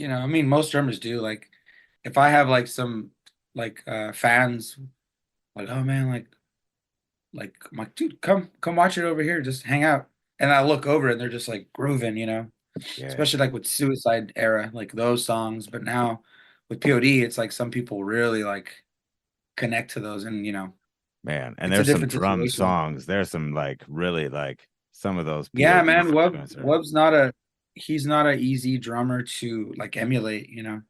I mean most drummers do. Like if I have like some like fans like, oh man, Like I'm like, dude, come watch it over here, just hang out. And I look over and they're just like grooving, you know, Yeah, especially like with Suicide era, like those songs. But now with P.O.D, it's like some people really like connect to those, and you know, man. And it's a there's some different drum situation. songs. There's some like really like some of those Yeah, POD man, joints are Web's not a he's not a easy drummer to like emulate, you know.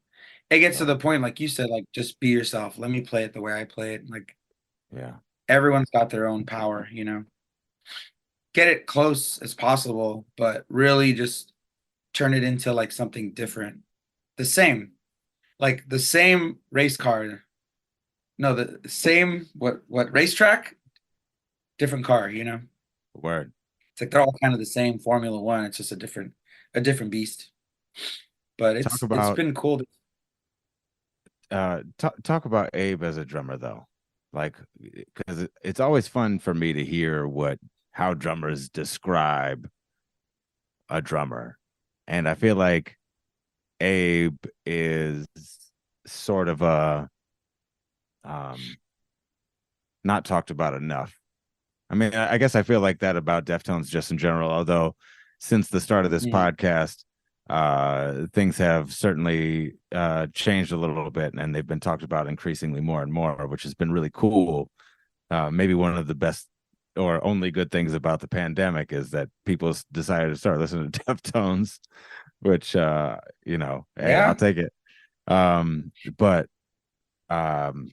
It gets to right. the point, like you said, like just be yourself. Let me play it the way I play it. Like Yeah. everyone's got their own power, you know. Get it close as possible, but really just turn it into like something different. The same, like the same race car. No, the same what racetrack, different car, you know. Word. It's like they're all kind of the same Formula One. It's just a different beast. But Talk it's about been cool. talk about Abe as a drummer though. Like because it's always fun for me to hear what how drummers describe a drummer. And I feel like Abe is sort of a um not talked about enough. I mean, I guess I feel like that about Deftones just in general, although since the start of this Mhm. podcast, things have certainly changed a little bit and they've been talked about increasingly more and more, which has been really cool. Maybe one of the best or only good things about the pandemic is that people decided to start listening to Deftones, which hey, I'll Yeah, take it. But um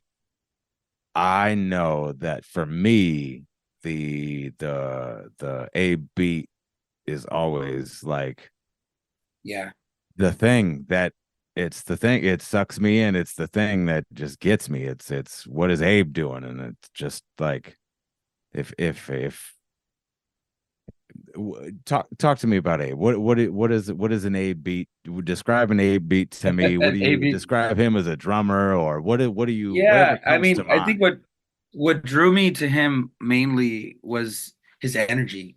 I know that for me, the A beat is always like yeah. the thing that it's the thing it sucks me in. It's the thing that just gets me. It's what is Abe doing? And it's just like if talk to me about Abe. What is an Abe beat? Describe an Abe beat to me. What do An you AB. describe him as a drummer or what do you whatever Yeah, I comes to mean, I think mind? what drew me to him mainly was his energy.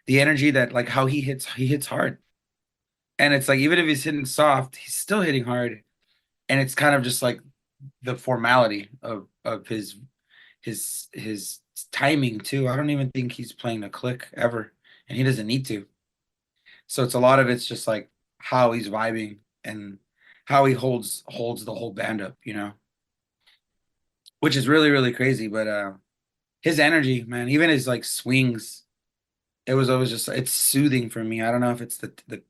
The energy that like how he hits hard. And it's like even if he's hitting soft, he's still hitting hard. And it's kind of just like the formality of his timing too. I don't even think he's playing a click ever, and he doesn't need to. So it's a lot of it's just like how he's vibing and how he holds the whole band up, you know, which is really really crazy. But his energy, man, even his like swings, it was always just it's soothing for me. I don't know if it's the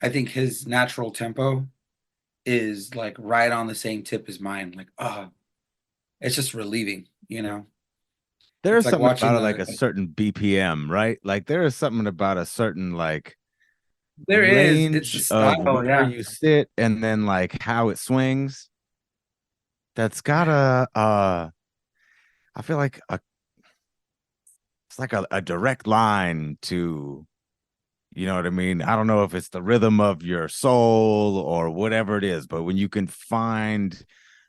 I think his natural tempo is like right on the same tip as mine. Like, it's just relieving, you know. There It's is like something watching about it like the a certain BPM, right? Like there is something about a certain like there is it's the range of style, where yeah. you sit and then like how it swings. That's got a I feel like it's like a direct line to you know what I mean? I don't know if it's the rhythm of your soul or whatever it is, but when you can find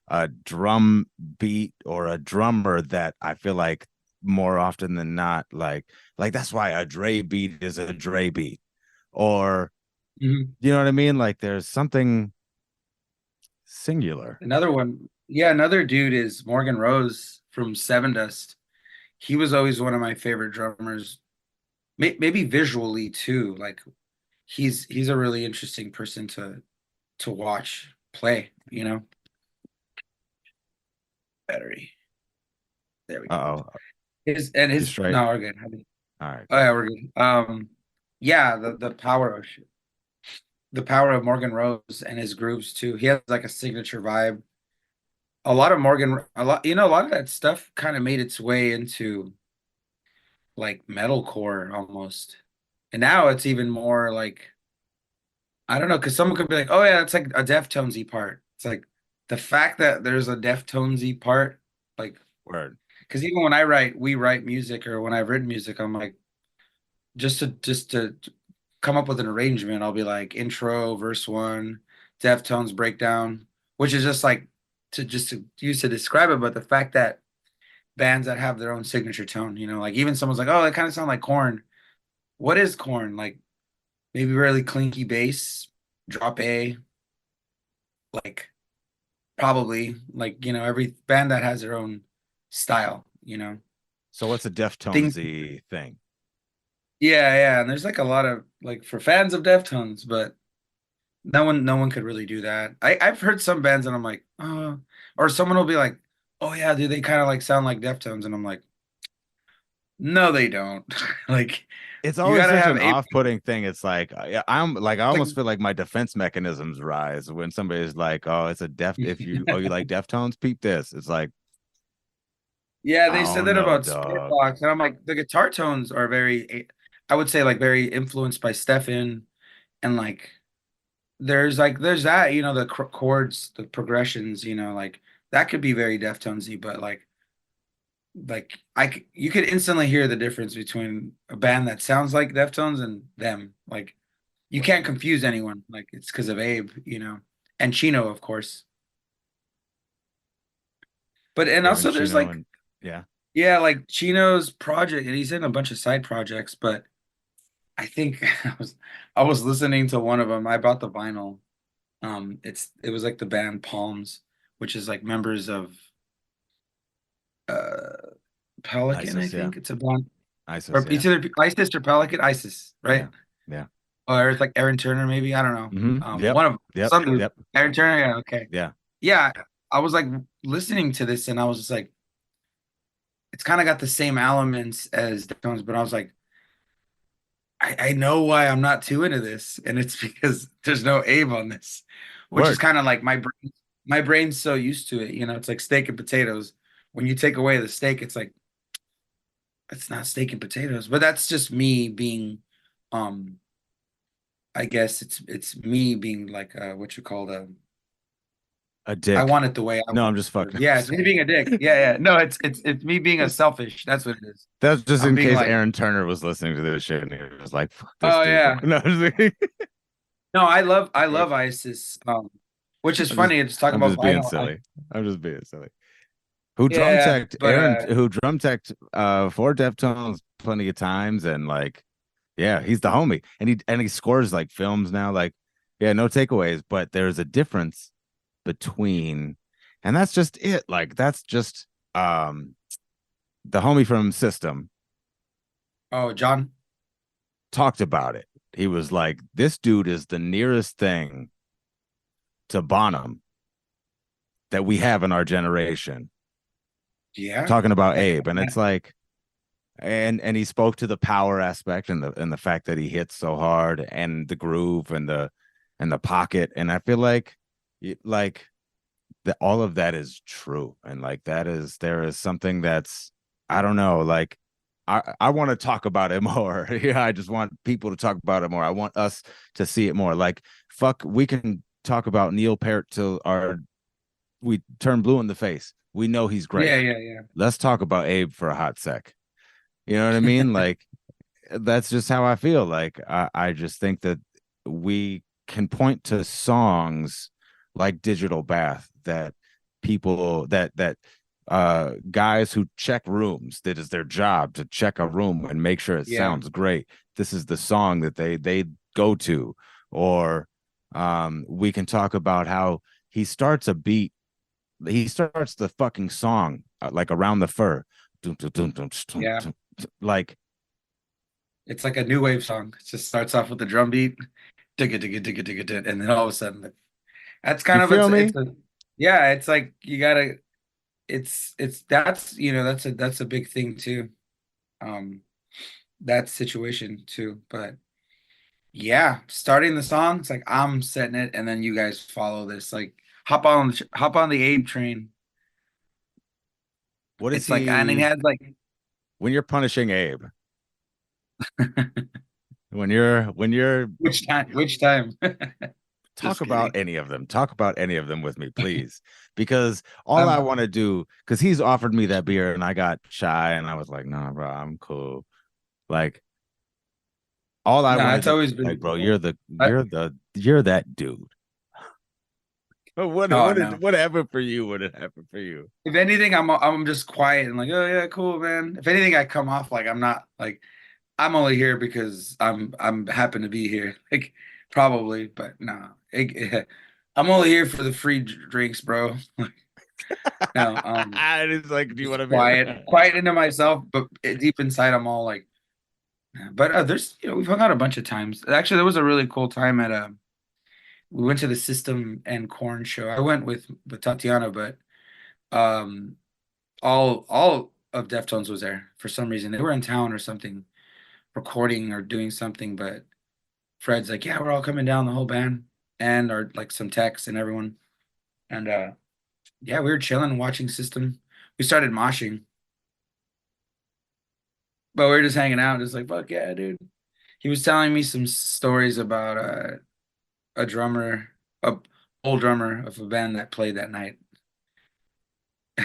a drum beat or a drummer that I feel like more often than not, like that's why a Dre beat is a Dre beat. Or Mhm. you know what I mean? Like there's something singular. Another one, yeah, another dude is Morgan Rose from Seven Dust. He was always one of my favorite drummers, maybe visually too. Like he's a really interesting person to watch play, you know. Battery. There we go. Uh-oh. His and You his straight? no, we're good. All right, Oh good. yeah, we're good. Yeah, the power of Morgan Rose and his grooves too. He has like a signature vibe. A lot of that stuff kind of made its way into like metalcore almost. And now it's even more like I don't know, because someone could be like, "Oh yeah, it's like a Deftonesy part." It's like the fact that there's a Deftonesy part, like, Word. because even when we write music, or when I've written music, I'm like, just to come up with an arrangement, I'll be like intro, verse one, Deftones breakdown, which is just like to use to describe it. But the fact that bands that have their own signature tone, you know, like even someone's like, "Oh, that kind of sound like Corn." What is Corn? Like maybe really clinky bass, drop A, like probably like every band that has their own style, you know. So what's a Things. Deftonesy thing? Yeah, yeah. And there's like a lot of like for fans of Deftones, but no one could really do that. I've heard some bands and I'm like, or someone will be like, oh yeah, dude, they kind of like sound like Deftones, and I'm like, no, they don't. Like, It's you always gotta such have an a off-putting thing. It's like I'm like I like, almost feel like my defense mechanisms rise when somebody's like, "Oh, it's a def." If you like Deftones, peep this. It's like yeah, I they said don't that know, about Spirit dog. Box, and I'm like, the guitar tones are very, I would say, like very influenced by Stefan, and like there's that, the chords, the progressions, like that could be very Deftonesy, but like you could instantly hear the difference between a band that sounds like Deftones and them. Like you can't confuse anyone. Like it's because of Abe, and Chino, of course. But and Abe and also there's Chino like and yeah, yeah, like Chino's project, and he's in a bunch of side projects. But I think I was listening to one of them. I bought the vinyl. It was like the band Palms, which is like members of uh Pelican, I ISIS, yeah, think it's a band. ISIS, Or yeah, it's either ISIS or Pelican, ISIS, right? yeah, yeah. Or it's like Aaron Turner, maybe. I don't know. Yep, One of yep, some dude. yep, Aaron Turner, yeah, okay. yeah. Yeah, I was like listening to this and I was just like, it's kind of got the same elements as Deftones, but I was like, I know why I'm not too into this, and it's because there's no Abe on this, which is Word. kind of like my brain's so used to it. It's like steak and potatoes. When you take away the steak, it's like it's not steak and potatoes. But that's just me being, um, I guess it's me being like what you call A I dick. want it the way I No, want I'm it. just fucking. Yeah, it's me being a dick. Yeah, yeah. No, it's me being a selfish. That's what it is. That's just I'm in being case like, Aaron Turner was listening to this shit and he was like, "Fuck this oh dude." yeah. No, I'm just, kidding. No, I love ISIS. Which is I'm just, funny. It's talking I'm about just being vinyl. silly. I'm just being silly. Who drum Yeah, teched but Aaron? Who drum teched for Deftones plenty of times, and like, yeah, he's the homie, and he scores like films now. Like, yeah, no takeaways, but there's a difference between, and that's just it. Like, that's just the homie from System oh, John. talked about it. He was like, this dude is the nearest thing to Bonham that we have in our generation. Yeah. Talking about I, Abe, and it's like, and he spoke to the power aspect and the fact that he hits so hard and the groove and the pocket, and I feel like that all of that is true, and like there is something that's I don't know, like I want to talk about it more. Yeah, I just want people to talk about it more. I want us to see it more. Like fuck, we can talk about Neil Peart till we turn blue in the face. We know he's great. yeah, yeah, Let's talk about Abe for a hot sec. You know what I mean? Like that's just how I feel. Like I just think that we can point to songs like Digital Bath that people that guys who check rooms, that is their job to check a room and make sure it yeah, sounds great. This is the song that they go to. Or we can talk about how he starts the fucking song like around the fur. yeah. Like It's like a new wave song. It just starts off with the drum beat, digga digga digga digga digga, and then all of a sudden, that's you kind of feel me? yeah. It's like you gotta. It's that's a big thing too. Um, that situation too. But yeah, starting the song, it's like I'm setting it, and then you guys follow this. Like hop on the Abe train. What is It's like, and he he has like when you're punishing Abe? When you're which time? Which time? talk Just about kidding. any of them. Talk about any of them with me, please. Because all I want to do, because he's offered me that beer and I got shy and I was like, nah, bro, I'm cool. Like all I No, want to it's do, always been like, bro, cool. I, you're that dude. oh no. What happened for you? What had happened for you? If anything, I'm just quiet and like, oh yeah, cool, man. If anything, I come off like I'm not like I'm only here because I'm happen to be here. Like probably, but no. I'm only here for the free drinks, bro. No, And it's like, do you just want a quiet, beer? quiet into myself, but deep inside, I'm all like, "Nah." But there's, we've hung out a bunch of times. Actually, there was a really cool time at we went to the System and Corn show. I went with Tatiana, but um, all of Deftones was there for some reason. They were in town or something, recording or doing something. But Fred's like, yeah, we're all coming down, the whole band, and or like some techs and everyone. And yeah, we were chilling and watching System. We started moshing, but we were just hanging out, just like, fuck yeah, dude. He was telling me some stories about a drummer, a old drummer of a band that played that night. Go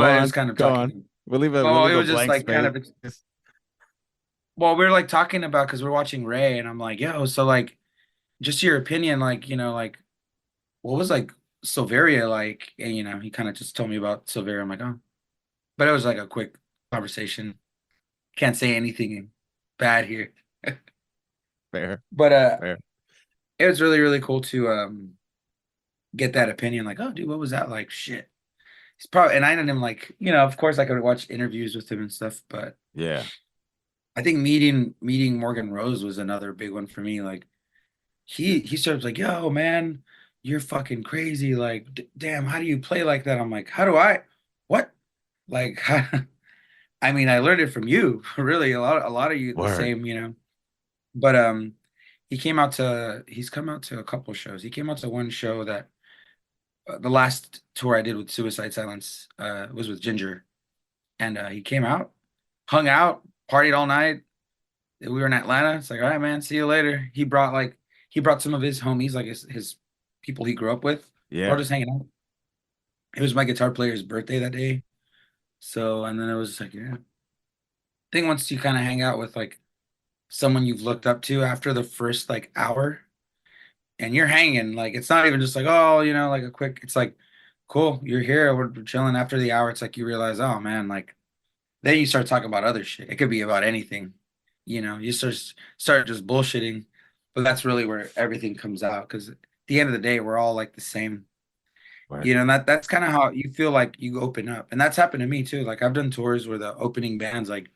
But it was on, kind of go on. talking. We'll Well, it leave a was just blank like kind space. of, well, we were like talking about, because we're watching Ray, and I'm like, yo, so like, just your opinion, like, like, what was like Silveria like? And he kind of just told me about Silveria. I'm like, oh, but it was like a quick conversation. Can't say anything bad here. Fair, But fair. it was really, really cool to get that opinion. Like, oh, dude, what was that like? Shit. He's probably, and I didn't even like, of course I could watch interviews with him and stuff, but Yeah. I think meeting Morgan Rose was another big one for me. Like he starts like, yo, man, you're fucking crazy. Like, damn, how do you play like that? I'm like, how do I? What? Like, I mean, I learned it from you. Really, a lot of you the Word. same, But he's come out to a couple shows. He came out to one show that the last tour I did with Suicide Silence was with Ginger, and he came out, hung out, partied all night. We were in Atlanta. It's like, all right, man, see you later. He brought some of his homies, like his people he grew up with. We're all Yeah. just hanging out. It was my guitar player's birthday that day. So, and then it was like, yeah. I think once you kind of hang out with like someone you've looked up to after the first like hour, and you're hanging, like it's not even just like, oh, like a quick, it's like, cool, you're here, we're chilling. After the hour, it's like you realize, oh man, like then you start talking about other shit. It could be about anything. You start just bullshitting, but that's really where everything comes out, because at the end of the day, we're all like the same. Word. And that's kind of how you feel like you open up. And that's happened to me too. Like I've done tours where the opening band's like,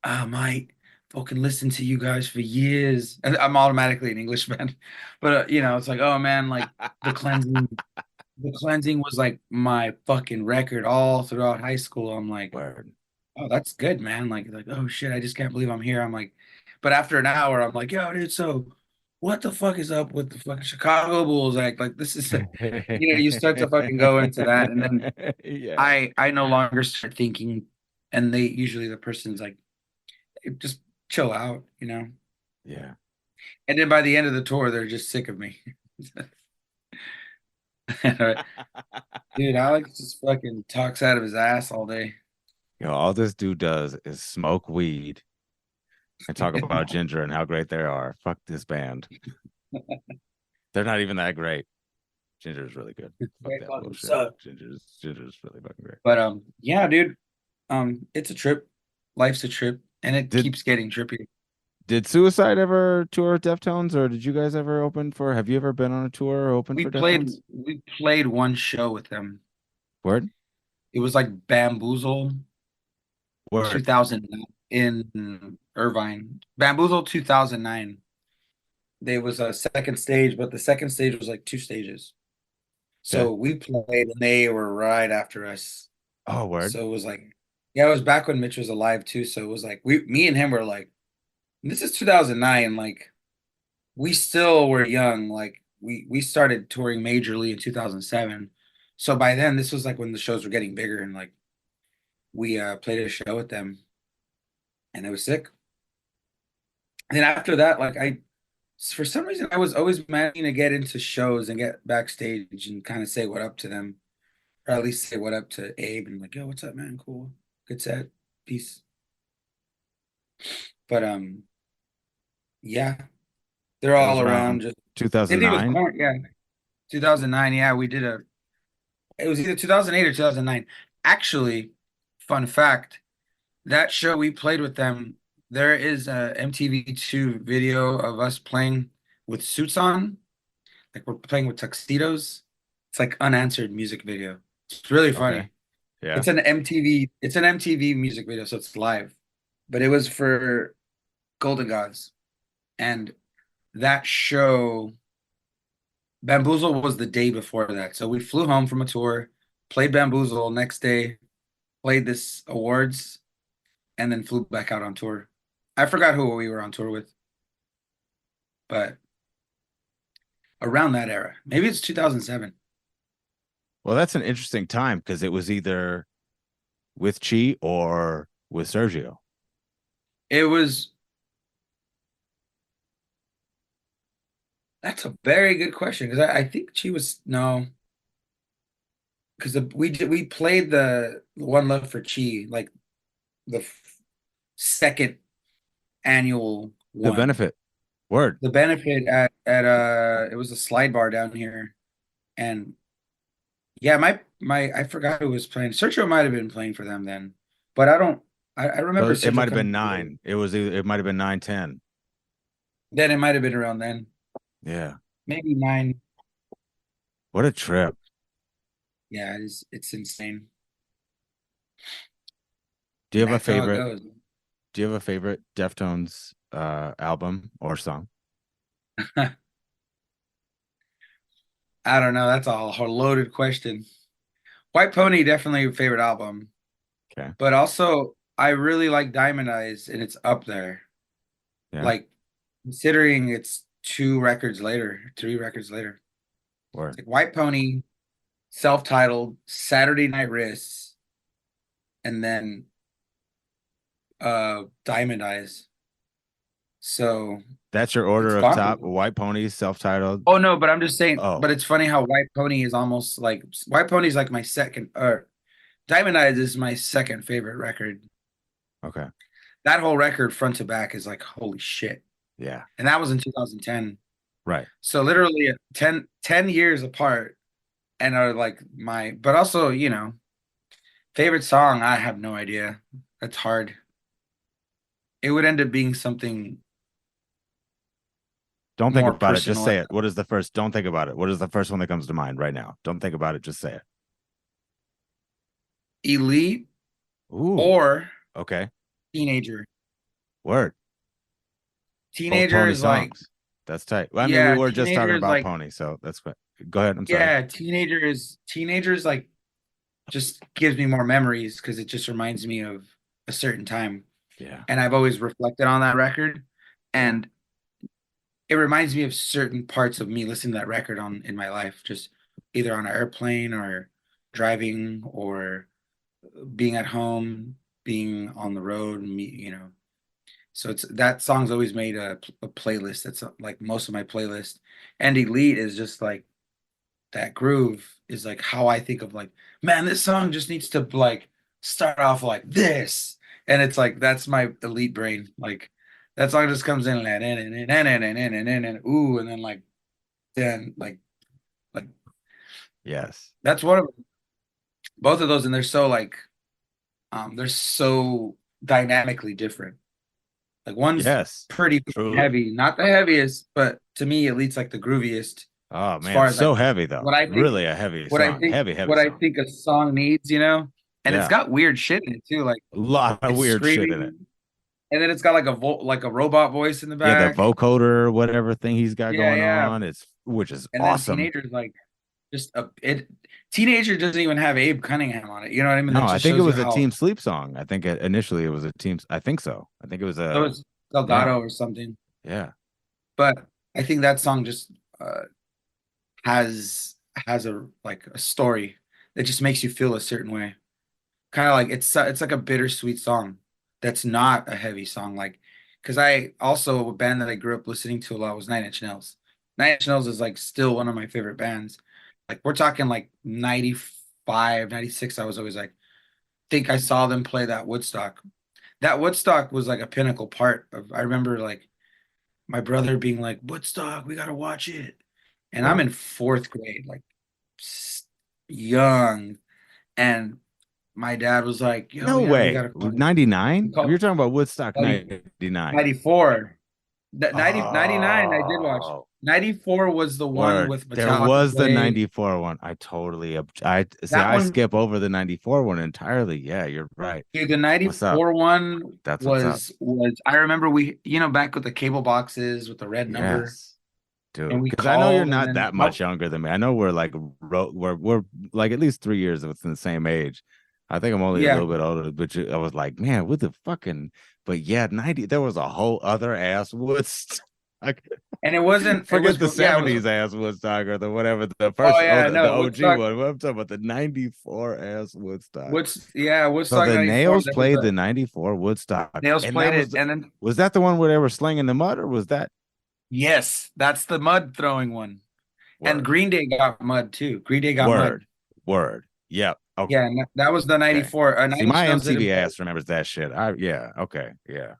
I might fucking listen to you guys for years. And I'm automatically an English band. But it's like, oh man, like the cleansing, the cleansing was like my fucking record all throughout high school. I'm like, Word. oh, that's good, man. Like, oh shit, I just can't believe I'm here. I'm like, but after an hour, I'm like, yo, dude, so what the fuck is up with the fucking Chicago Bulls act? Like, this is, you start to fucking go into that, and then Yeah. I no longer start thinking, and they usually the person's like, "Hey, just chill out. Yeah. And then by the end of the tour, they're just sick of me. Dude, Alex just fucking talks out of his ass all day. All this dude does is smoke weed and talk about Ginger and how great they are. Fuck this band. They're not even that great. Ginger's really good. Fuck They that fucking bullshit. suck. Ginger's really fucking great. But yeah, dude. It's a trip. Life's a trip, and it Did keeps getting trippy. did Suicide ever tour Deftones, or did you guys ever open for? Have you ever been on a tour or open We for played Deftones? we played one show with them. Word, It was like Bamboozle word. 2009 in Irvine. Bamboozle 2009. There was a second stage, but the second stage was like two stages. Okay. So we played, and they were right after us. Oh, word. So it was like, yeah, it was back when Mitch was alive too. So it was like me and him were like, this is 2009. Like we still were young. Like we started touring majorly in 2007. So by then, this was like when the shows were getting bigger, and like we played a show with them, and it was sick. And then after that, like for some reason, I was always managing to get into shows and get backstage and kind of say what up to them, or at least say what up to Abe and like, yo, what's up, man? Cool, good set, peace. But yeah, they're That was all around around. Just same thing with 2009. Corn. Yeah, 2009. Yeah, we did a. It was either 2008 or 2009. Actually, fun fact, that show we played with them, there is a MTV2 video of us playing with suits on, like we're playing with tuxedos. It's like unanswered music video. It's really Okay. funny. Yeah. It's an MTV music video, so it's live. But it was for Golden Gods. And that show, Bamboozle was the day before that. So we flew home from a tour, played Bamboozle next day, played this awards, and then flew back out on tour. I forgot who we were on tour with, but around that era. Maybe it's 2007. Well, that's an interesting time because it was either with Chi or with Sergio. It was That's a very good question because I think she was no, because we played the One Love for Chi, like the second annual The one. benefit. Word. The benefit at it was a slide bar down here, and yeah, my I forgot who was playing. Sergio might have been playing for them then, but I remember So it Sergio might have coming been through. 9. It might have been 9-10. Then it might have been around then, Yeah. maybe 9. What a trip. Yeah, it's insane. Do you have a That's how it favorite? goes. Do you have a favorite Deftones album or song? I don't know. That's a loaded question. White Pony definitely a favorite album, Okay. but also I really like Diamond Eyes, and it's up there. Yeah. Like considering it's 2 records later, 3 records later. It's Word. like White Pony, self-titled, Saturday Night Wrists, and then Diamond Eyes. So That's your it's order of fun. top. White Pony, self-titled. Oh no, but I'm just saying. Oh, But it's funny how White Pony is almost like White Pony is like my second, or Diamond Eyes is my second favorite record. okay. That whole record, front to back, is like holy shit. Yeah. And that was in 2010. Right. So literally 10 years apart, and are like but also, favorite song, I have no idea. That's hard. It would end up being something Don't think more about it. Just personal. say it. What is the first? Don't think about it. What is the first one that comes to mind right now? Don't think about it. Just say it. Elite Ooh. or Okay. Teenager. Word. Both Teenager Pony is like, songs. That's tight. Well, I mean, we yeah, were just Teenager talking is about like, Pony, so that's good. Go ahead. I'm sorry. yeah, Teenager is like, just gives me more memories because it just reminds me of a certain time. Yeah. And I've always reflected on that record. Yeah. And it reminds me of certain parts of me listening to that record on in my life, just either on an airplane or driving or being at home, being on the road, me. So it's that song's always made a playlist. That's like most of my playlist. And Elite is just like that groove is like how I think of like, man, this song just needs to like start off like this. And it's like that's my elite brain. Like that song just comes in and ooh, and then like Yes. that's one of both of those, and they're so dynamically different. Like one's Yes. pretty Truly. heavy, not the heaviest, but to me, Elite's like the grooviest Oh as man, far as like so heavy though. what I think Really a heavy what I song. think Heavy, heavy what I song. think a song needs. And it's Yeah. got weird shit in it too. Like A lot of it's weird shit in it. screaming, and then it's got like like a robot voice in the Yeah, the back. vocoder, whatever thing he's got Yeah, going yeah. on, it's which is And then awesome. teenagers like just a it teenager doesn't even have Abe Cunningham on it. You know what I mean? No, That I just think it shows you was a how Team Sleep song. I think initially it was a team. I think so. I think it was that a was yeah, Delgado or something. yeah, But I think that song just has has a like a story that just makes you feel a certain way. Kind of like it's like a bittersweet song that's not a heavy song. Like because I also a band that I grew up listening to a lot was Nine Inch Nails. Nine Inch Nails is like still one of my favorite bands. Like we're talking like 95, 96. I was always like think I saw them play that Woodstock. That Woodstock was like a pinnacle part of I remember like my brother being like, Woodstock, we gotta watch it. And I'm word. in 4th grade, like young. And my dad was like, yo, No yeah, we way. gotta call it. We 99? called You're talking about Woodstock 90 99. 94. That 99 I did watch. Oh, 94 was the one word. with There Metallica was the play. 94 one. I see, That I one, skip over the 94 one entirely. Yeah, you're right. dude, the What's up? 94 one That's what's up. was I remember we, back with the cable boxes with the red number, Yes. Dude, and we because I know you're called, and not then that much younger than me. I know we're like we're like at least 3 years within the same age. I think I'm only a yeah, little bit older, but I was like, man, what the fucking. But yeah, 90. There was a whole other ass Woodstock. and it wasn't, it was, Forget the yeah, it was, 70s ass Woodstock or the whatever the oh first yeah, the no, OG Woodstock, one. I'm talking about the 94 ass Woodstock. So Woodstock the 94, Nails that was played the the, 94 Woodstock, Nails and played that it, and then, was that the one where they were slinging the mud, or was that yes, that's the mud throwing one. And word? Green Day got mud too. Green Day got mud. Word. Word. Yep. Yeah, Okay. and that was the Okay. 94. See, Nine Inch my Nails didn't MTV play. ass remembers that shit. I yeah. Okay. Yeah.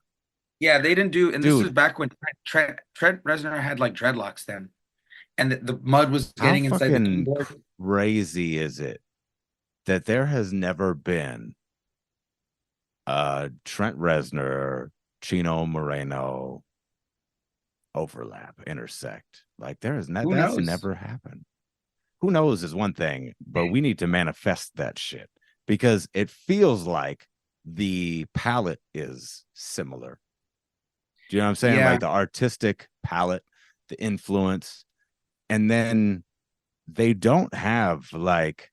Yeah, they didn't do, and this is Dude, back when Trent Reznor had like dreadlocks then, and the mud was how getting inside the fucking keyboard. crazy is it that there has never been Trent Reznor, Chino Moreno overlap, intersect. Like there is not Who that's knows? never happened. Who knows is one thing, but we need to manifest that shit because it feels like the palette is similar. Do you know what I'm saying? Yeah, Like the artistic palette, the influence, and then they don't have like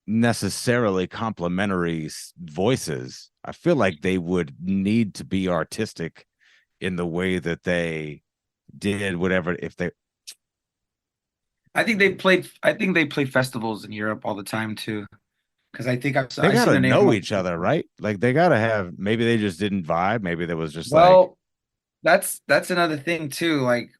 necessarily complementary voices. I feel like they would need to be artistic in the way that they did whatever if they I think they played. I think they play festivals in Europe all the time too. Because I think they I seen gotta the name from know like. each other, right? Like they gotta have maybe they just didn't vibe. Maybe there was just like Well, that's another thing too. Like,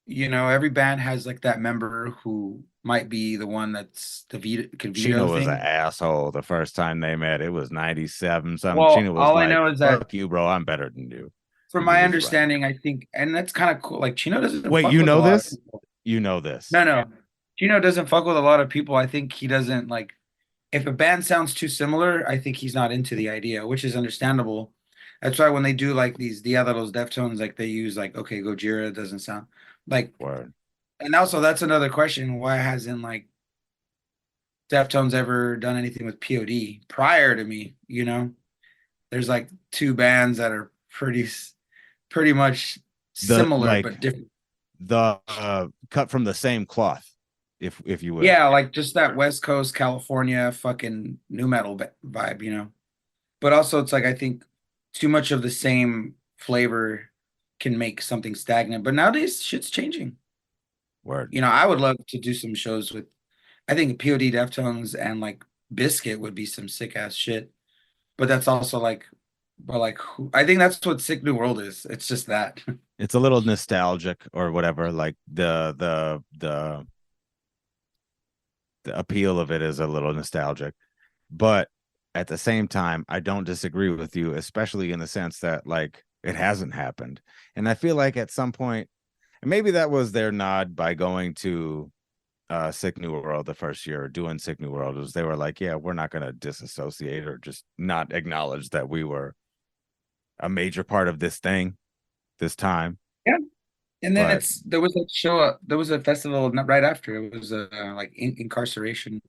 every band has like that member who might be the one that's the could veto Chino was an thing. asshole the first time they met. It was 97 something. Well, Chino was all I like, know is that fuck you, bro. I'm better than you. from And he my was right. understanding, I think, and that's kind of cool. Like Chino doesn't Wait, fuck you with a know lot of this? people. You know this. No, no, Chino doesn't fuck with a lot of people. I think he doesn't like if a band sounds too similar. I think he's not into the idea, which is understandable. That's why when they do like these Dia de los Deftones, like they use like okay, Gojira doesn't sound like, Word. and also that's another question: why hasn't like Deftones ever done anything with P.O.D. prior to me? There's like two bands that are pretty much The similar like but different. the cut from the same cloth, if you will. Yeah, like just that West Coast California fucking new metal vibe. But also it's like I think too much of the same flavor can make something stagnant. But nowadays shit's changing. Word. I would love to do some shows with I think POD Deftones and like Biscuit would be some sick ass shit. But that's also like but like I think that's what Sick New World is. It's just that. It's a little nostalgic or whatever. Like the appeal of it is a little nostalgic. But at the same time, I don't disagree with you, especially in the sense that like it hasn't happened. And I feel like at some point, and maybe that was their nod by going to Sick New World the first year, doing Sick New World, was they were like, yeah, we're not gonna disassociate or just not acknowledge that we were a major part of this thing this time. Yeah. And then But there was a show, there was a festival not right after. It was like incarceration.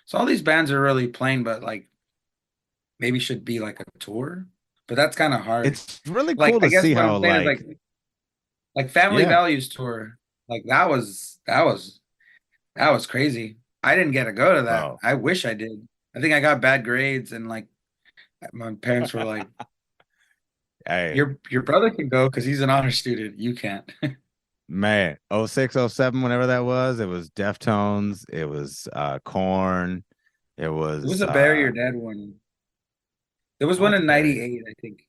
So all these bands are really playing, but like maybe should be like a tour. But that's kind of hard. it's really Like cool I to guess see what I'm how saying is like Family yeah, Values tour. Like that was crazy. I didn't get to go to that. bro. I wish I did. I think I got bad grades and like my parents were like, Hey, your brother can go because he's an honor student. You can't. man, 06, 07, whenever that was, it was Deftones, it was Corn, it It was was a Bury Your Dead one. There was one oh in Barry. '98, I think.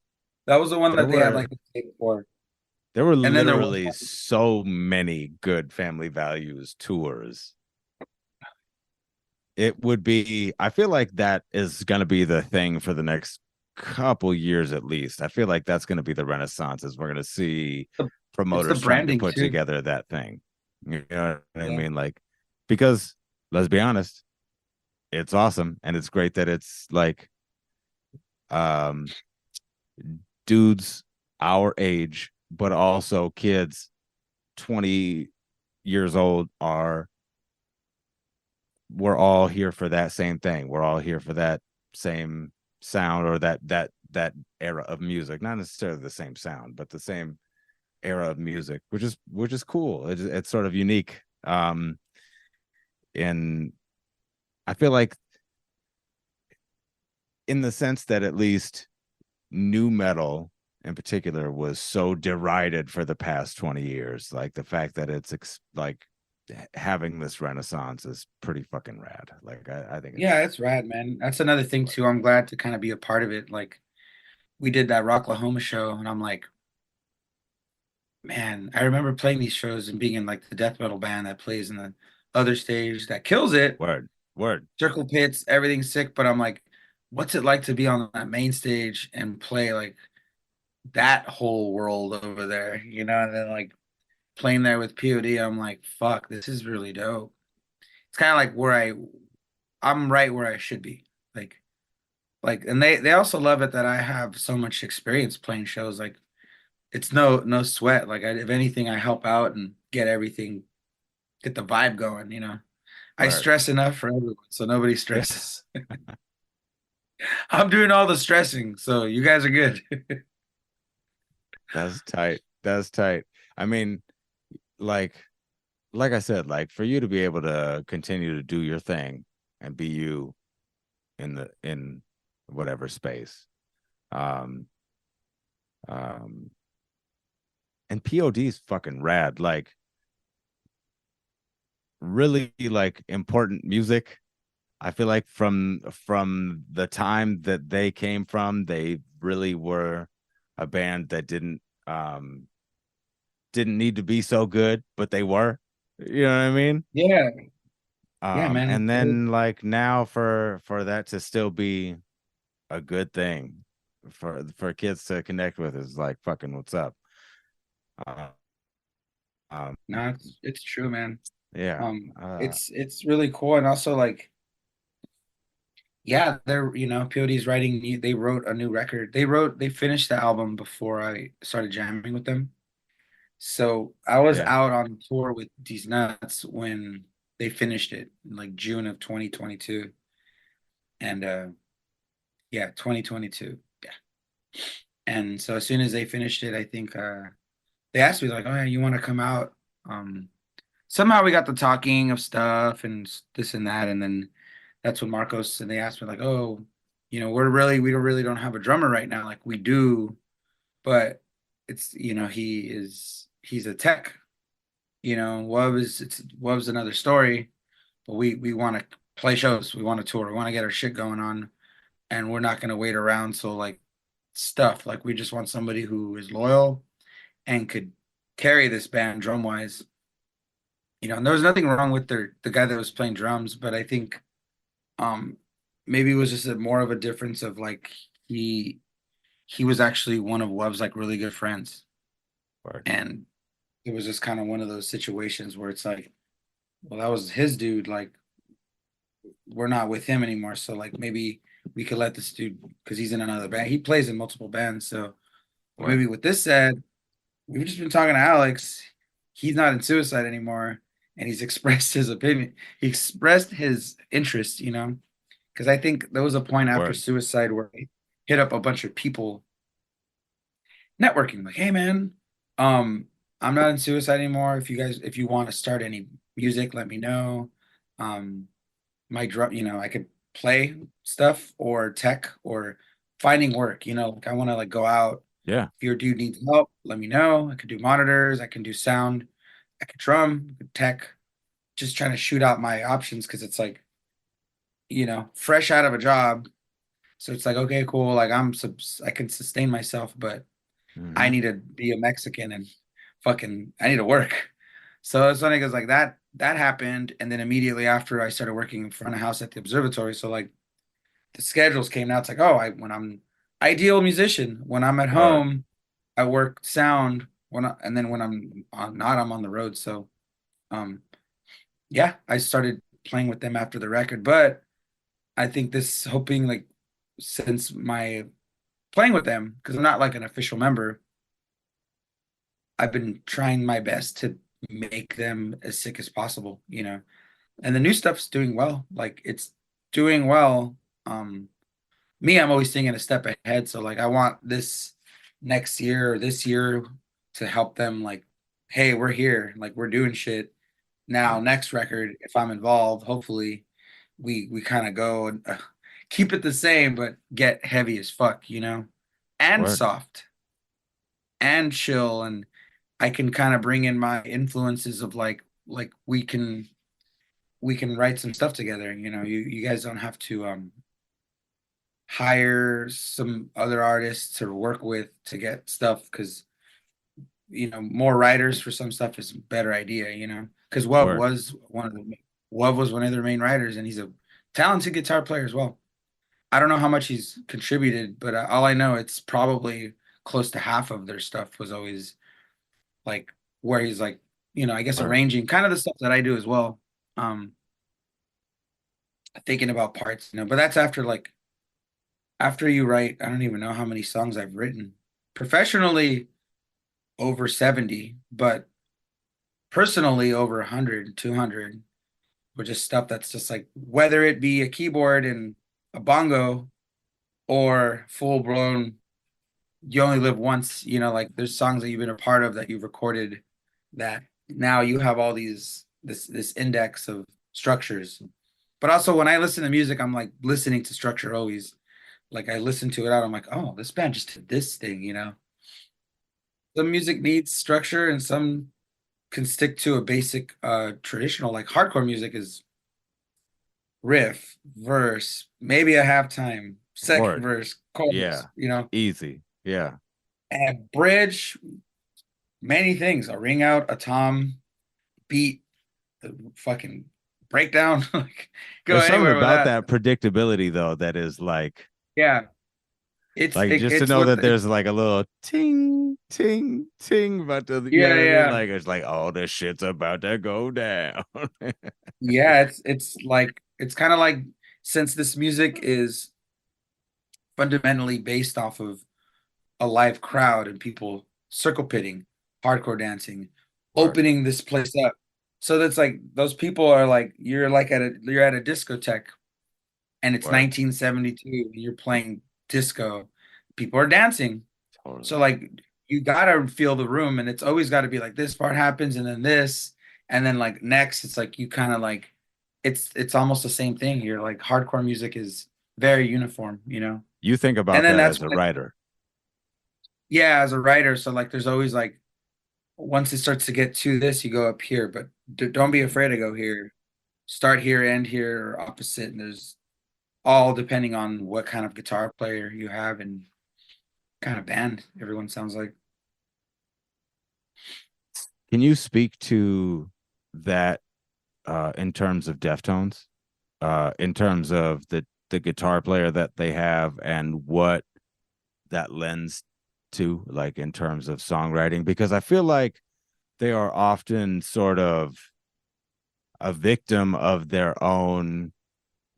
That was the one There that they had were like the tape for. there were And then there was literally so many good Family Values tours. It would be, I feel like that is going to be the thing for the next couple years at least. I feel like that's going to be the renaissance is we're going to see it's the promoters trying to branding put too. together that thing. You know what I Yeah. mean? Like, because let's be honest, it's awesome and it's great that it's like um dudes our age, but also kids 20 years old are we're all here for that same thing. We're all here for that same sound or that era of music. Not necessarily the same sound, but the same era of music, which is cool. It's sort of unique. And I feel like in the sense that at least new metal in particular was so derided for the past 20 years. Like the fact that it's like having this renaissance is pretty fucking rad. Like I think Yeah, it's it's rad, man. That's another thing too. I'm glad to kind of be a part of it. Like we did that Rocklahoma show, and I'm like, man, I remember playing these shows and being in like the death metal band that plays in the other stage that kills it. word. Circle pits, everything's sick, but I'm like, what's it like to be on that main stage and play like that whole world over there, you know? And then like playing there with P.O.D, I'm like, fuck, this is really dope. It's kind of like where I'm right where I should be. And they also love it that I have so much experience playing shows. Like it's no sweat. Like if anything, I help out and get everything, get the vibe going, you know. I Word. stress enough for everyone, so nobody stresses. I'm doing all the stressing, so you guys are good. That's tight. That's tight. I mean, like like I said, like for you to be able to continue to do your thing and be you in whatever space. Um um and POD is fucking rad. Like really like important music. I feel like from the time that they came from, they really were a band that didn't need to be so good, but they were. You know what I mean? Yeah, yeah, man. And then like now for that to still be a good thing for kids to connect with is like fucking what's up. Uh, um, No, it's true, man. yeah. It's really cool, and also like, yeah, they're POD's writing. They wrote a new record. They finished the album before I started jamming with them. So I was Yeah. out on tour with These Nuts when they finished it in like June of 2022. And yeah, 2022. Yeah. And so as soon as they finished it, I think they asked me like, "Oh yeah, you want to come out?" Somehow we got the talking of stuff and this and that, and then that's when Marcos and they asked me like, "Oh, we don't really don't have a drummer right now. Like we do, but it's he's a tech. Wub's another story, but we want to play shows. We want to tour. We want to get our shit going on, and we're not going to wait around. So like stuff like we just want somebody who is loyal and could carry this band drum wise. And there was nothing wrong with the guy that was playing drums, but I think um maybe it was just more of a difference of like he he was actually one of Web's like really good friends, Word. and it was just kind of one of those situations where it's like, well, that was his dude. Like we're not with him anymore, so like maybe we could let this dude because he's in another band. He plays in multiple bands, so Word. maybe with this said, we've just been talking to Alex. He's not in Suicide anymore, and he's expressed his opinion. He expressed his interest, because I think there was a point after Word. Suicide where he hit up a bunch of people networking, like, "Hey, man, um, I'm not in Suicide anymore. If you want to start any music, let me know. Um, my drum, I could play stuff or tech or finding work. Like I want to like go out. Yeah. If your dude needs help, let me know. I could do monitors, I can do sound, I could drum, tech, just trying to shoot out my options because it's like, fresh out of a job. So it's like, okay, cool. Like I can sustain myself, but I Mm-hmm. need to be a Mexican and fucking I need to work. So it's funny because like that happened, and then immediately after I started working in front of house at the observatory. So like the schedules came out. It's like, oh, I when I'm ideal musician. When I'm at Word. home, I work sound. And then when not, I'm on the road. So um, yeah, I started playing with them after the record. But I think this hoping like since my playing with them because I'm not like an official member. I've been trying my best to make them as sick as possible, you know. And the new stuff's doing well. Like it's doing well. Me, I'm always thinking a step ahead. So like I want this next year or this year to help them like, hey, we're here, like we're doing shit. Now, next record, if I'm involved, hopefully we kind of go and keep it the same, but get heavy as fuck, you know, and Word. soft and chill, and I can kind of bring in my influences of like we can write some stuff together. You know, you guys don't have to hire some other artists to work with to get stuff because more writers for some stuff is a better idea. Because Word. Wub was one of their main writers, and he's a talented guitar player as well. I don't know how much he's contributed, but all I know it's probably close to half of their stuff was always like where he's like, I guess Word. arranging kind of the stuff that I do as well. Um, Thinking about parts, but that's after you write, I don't even know how many songs I've written. Professionally, over 70, but personally over 100, 200, or just stuff that's just like whether it be a keyboard and a bongo or full blown you only live once, like there's songs that you've been a part of that you've recorded that now you have all this index of structures. But also when I listen to music, I'm like listening to structure always. Like I listen to it out, I'm like, oh, this band just did this thing. Some music needs structure and some can stick to a basic traditional, like hardcore music is riff, verse, maybe a halftime, second Word. verse, Yeah. chorus. Easy. Yeah. And bridge, many things, a ring out, a tom, beat, the fucking breakdown. Like go There's something anywhere with about that. that predictability though that is Yeah. It's like just to it's know what that there's like a little ting ting ting about to, you know yeah, what I mean? yeah. Like it's like, oh, this shit's about to go down. Yeah, it's kind of like since this music is fundamentally based off of a live crowd and people circle pitting, hardcore dancing, Word. opening this place up. So that's like those people are like you're at a discotheque and it's Word. 1972 and you're playing disco. People are dancing. So Totally. like you gotta feel the room and it's always gotta be like this part happens and then this and then like next it's like you kind of like it's almost the same thing here. Like hardcore music is very uniform. You think And about then that that's as a when writer. yeah, as a writer, so like there's always like once it starts to get to this, you go up here, but don't be afraid to go here. Start here, end here, or opposite. And there's all depending on what kind of guitar player you have and kind of band everyone sounds like. Can you speak to that in terms of Deftones? In terms of the guitar player that they have and what that lends to, like in terms of songwriting, because I feel like they are often sort of a victim of their own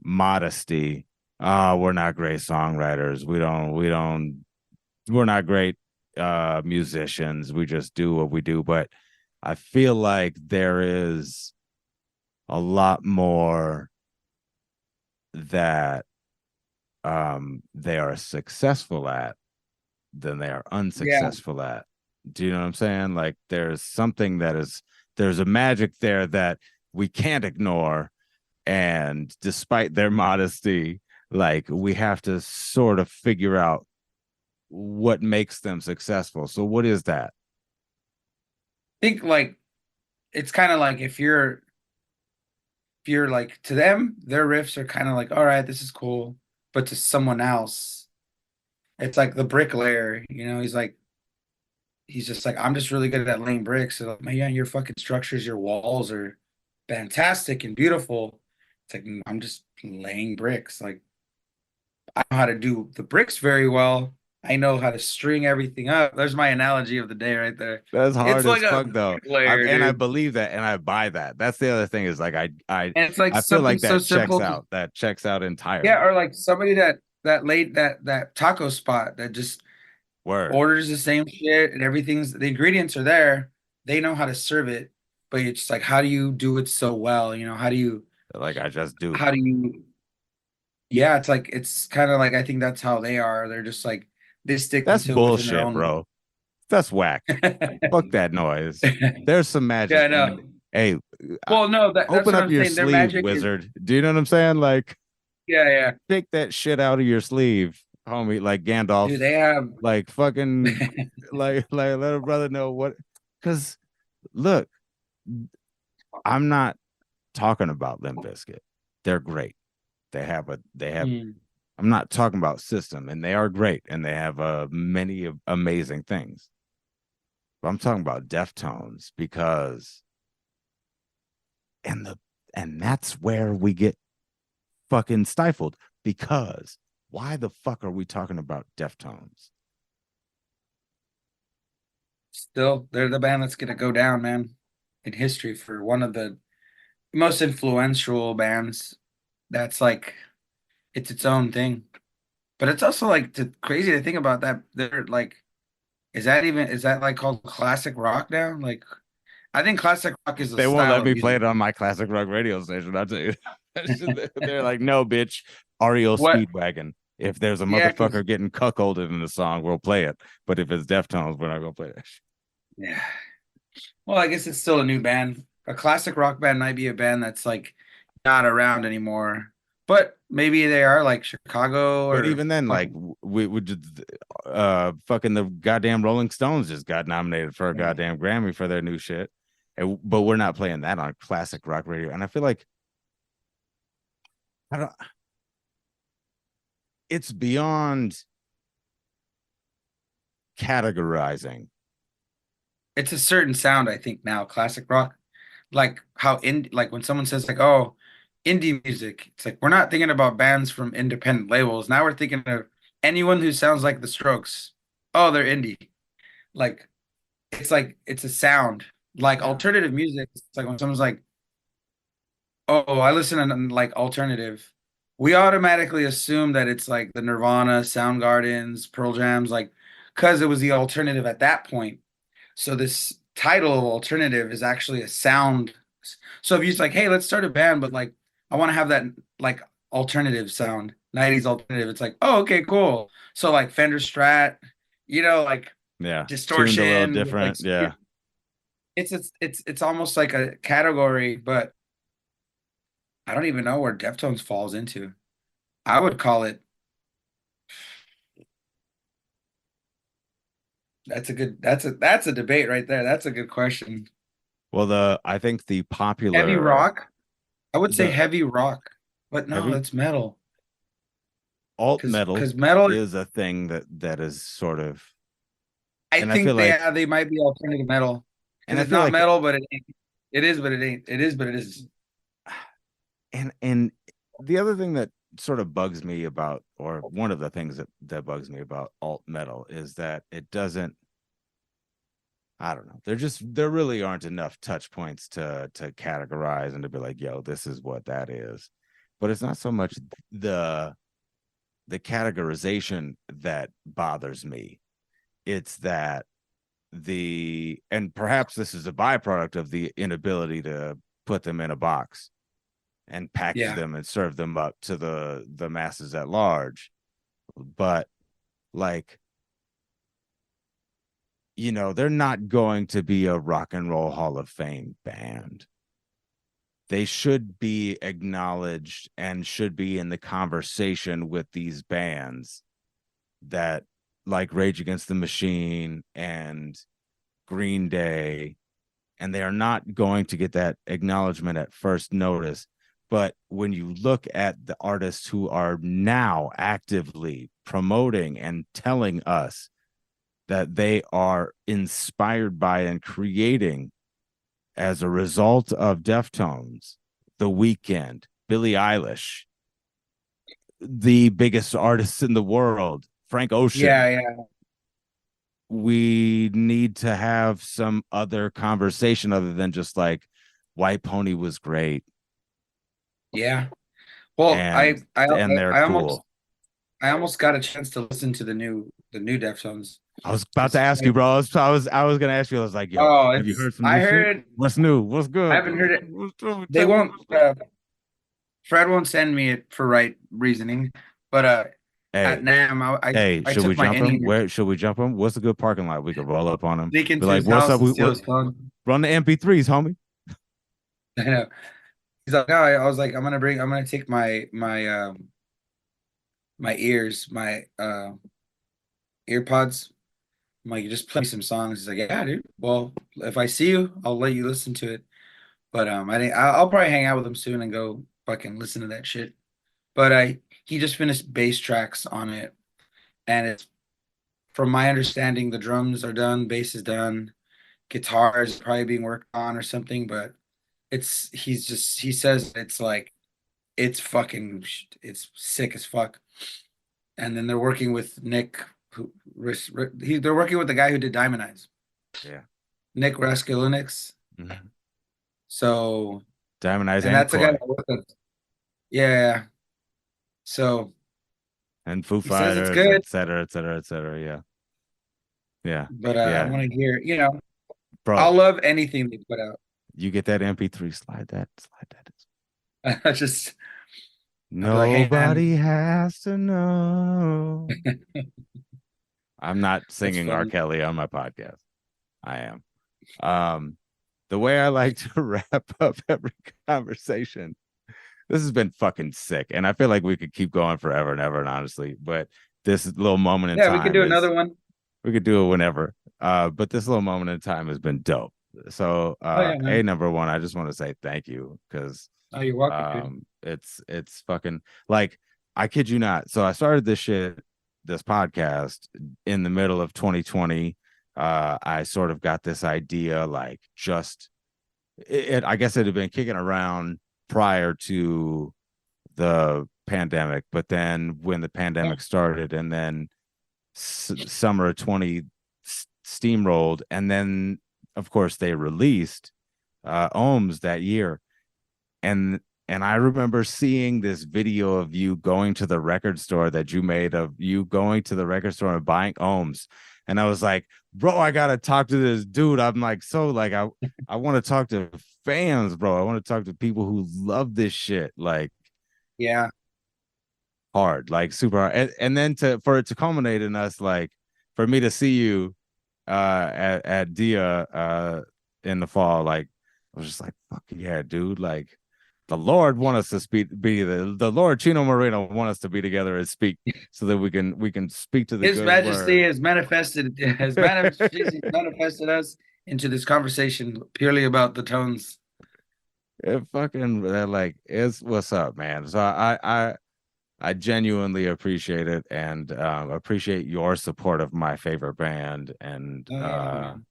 modesty. Oh, we're not great songwriters. We're not great musicians. We just do what we do. But I feel like there is a lot more that they are successful at than they are Yeah, unsuccessful at. Do you know what I'm saying? Like there's a magic there that we can't ignore. And despite their modesty, like we have to sort of figure out what makes them successful. So what is that? I think like it's kind of like if you're like to them, their riffs are kind of like, all right, this is cool. But to someone else, it's like the bricklayer, he's just like, I'm just really good at laying bricks. So like, man, your fucking structures, your walls are fantastic and beautiful. It's like I'm just laying bricks. Like I know how to do the bricks very well. I know how to string everything up. There's my analogy of the day right there. That's It's hard like as a fuck though. bricklayer, I dude. believe that and I buy that. That's the other thing is like And it's like I feel something like so that checks simple. out. That checks out Yeah, entirely. or like somebody that that taco spot that just Word. orders the same shit and everything's the ingredients are there. They know how to serve it, but it's just like how do you do it so well? Like I just do. How do you yeah, it's like it's kind of like I think that's how they are. They're just like they stick That's to it within their bullshit, own. bro. That's whack. Fuck that noise. There's some Yeah, magic I in it. know. Hey, Well, no, that's open what up I'm your saying. Their sleeve, magic is wizard. Do you know what I'm saying? Like, yeah, yeah. take that shit out of your sleeve, homie. Like Gandalf. Dude, they have Like fucking, like let a brother know what. Because look, I'm not talking about Limp Bizkit. They're great. They have. Mm. I'm not talking about System, and they are great, and they have many amazing things. But I'm talking about Deftones because, and the and that's where we get fucking stifled because why the fuck are we talking about Deftones? Still, they're the band that's gonna go down, man, in history for one of the most influential bands. That's like it's its own thing. But it's also like crazy to think about that. They're like, is that like called classic rock now? Like, I think classic rock is a They won't style let of me play music. it on my classic rock radio station. I'll tell you. They're like, no, bitch, REO What? Speedwagon. If there's a Yeah, motherfucker because getting cuckolded in the song, we'll play it. But if it's Deftones, we're not gonna play that shit. yeah. Well, I guess it's still a new band. A classic rock band might be a band that's like not around anymore, but maybe they are like Chicago But or even then, like fucking. we would just fucking the goddamn Rolling Stones just got nominated for a Yeah. goddamn Grammy for their new shit. But we're not playing that on classic rock radio. And I feel like I don't it's beyond categorizing. It's a certain sound, I think now, classic rock. Like how like when someone says like, oh, indie music, it's like we're not thinking about bands from independent labels. Now we're thinking of anyone who sounds like the Strokes. Oh, they're indie. Like it's a sound. Like Yeah. alternative music, it's like when someone's like, oh, I listen to like alternative. We automatically assume that it's like the Nirvana, Soundgardens, Pearl Jams, like because it was the alternative at that point. So this title of alternative is actually a sound. So if you're just like, hey, let's start a band, but like I want to have that like alternative sound, 90s alternative. It's like, oh, okay, cool. So like Fender Strat, like Yeah. Tuned a little distortion with like different. Yeah. it's almost like a category, but I don't even know where Deftones falls into. I would call it that's a debate right there. That's a good question. Well, I think the Heavy popular rock? I would say the heavy rock, but no, heavy it's metal. alt metal Because metal, is a thing that is sort of, I and I feel think like, they might be alternative metal and because I it's feel not like, metal, but it ain't. It is, but it ain't. It is, but it is. and the other thing that sort of bugs me about, or one of the things that bugs me about alt metal is that it doesn't. I don't know. There really aren't enough touch points to categorize and to be like, yo, this is what that is. But it's not so much the the categorization that bothers me. It's that and perhaps this is a byproduct of the inability to put them in a box and package Yeah, them and serve them up to the masses at large. But like, they're not going to be a rock and roll hall of fame band. They should be acknowledged and should be in the conversation with these bands that like Rage Against the Machine and Green Day, and they are not going to get that acknowledgement at first notice. But when you look at the artists who are now actively promoting and telling us that they are inspired by and creating as a result of Deftones, The Weeknd, Billie Eilish, the biggest artists in the world, Frank Ocean, yeah, yeah, we need to have some other conversation other than just like White Pony was great yeah. Well, and they're I almost cool. I almost got a chance to listen to the new Deftones. I was about to It's ask you, bro. I was gonna ask you. I was like, yo, oh, have you it's heard some I new shit? heard What's new? What's I good? haven't heard it. They Tell me won't what's good. Fred won't send me it for right reasoning, but at Hey, NAM hey, I should we took my jump him? Indian Where should we jump him? What's a good parking lot we could roll up on him? sneak Be into like, his what's house up? and We steal what, his phone. run the MP3s, homie. I know. He's like, no, I was like, I'm gonna take my ears, my ear pods. I'm like, just play me some songs. He's like, yeah, dude. Well, if I see you, I'll let you listen to it. But I think I'll probably hang out with him soon and go fucking listen to that shit. But he just finished bass tracks on it, and it's from my understanding, the drums are done, bass is done, guitar is probably being worked on or something. But he says it's like it's fucking it's sick as fuck. And then they're working with Nick, they're working with the guy who did Diamond Eyes, Yeah. Nick Raskulinecz. Mhm. So, Diamond Eyes and and that's a guy Koi that worked with, yeah. So and Foo he says it's Fighters, good, et cetera, et cetera, et cetera. Yeah. Yeah. but I Yeah. want to hear, I'll Bro, love anything they put out. you get that MP3, slide that. I just, I'll be like, hey Nobody man, has to know. I'm not that's singing R. funny. Kelly on my podcast. I am. Um, the way I like to wrap up every conversation. This has been fucking sick, and I feel like we could keep going forever and ever. And honestly, but this little moment in Yeah, we could time do is another one. we could do it whenever. But this little moment in time has been dope. So, Oh yeah, man. number one, I just want to say thank you because Oh, you're welcome, dude. it's fucking like I kid you not. So I started this podcast in the middle of 2020. I sort of got this idea like just I guess it had been kicking around prior to the pandemic, but then when the Yeah. pandemic started and then summer of 20 steamrolled, and then of course they released ohms that year, and I remember seeing this video of you going to the record store that you made of you going to the record store and buying ohms, and I was like, bro, I gotta talk to this dude. I'm like, so like I want to talk to fans, bro. I want to talk to people who love this shit like Yeah. hard, like super hard. And then for it to culminate in us, like for me to see you at Dia in the fall, like I was just like, fuck yeah, dude. Like the Lord want us to be the Lord Chino Moreno want us to be together and speak so that we can speak to the His good Majesty word. has manifested us into this conversation purely about the tones. It fucking like it's what's up, man. So I genuinely appreciate it and appreciate your support of my favorite band, and Oh yeah, man.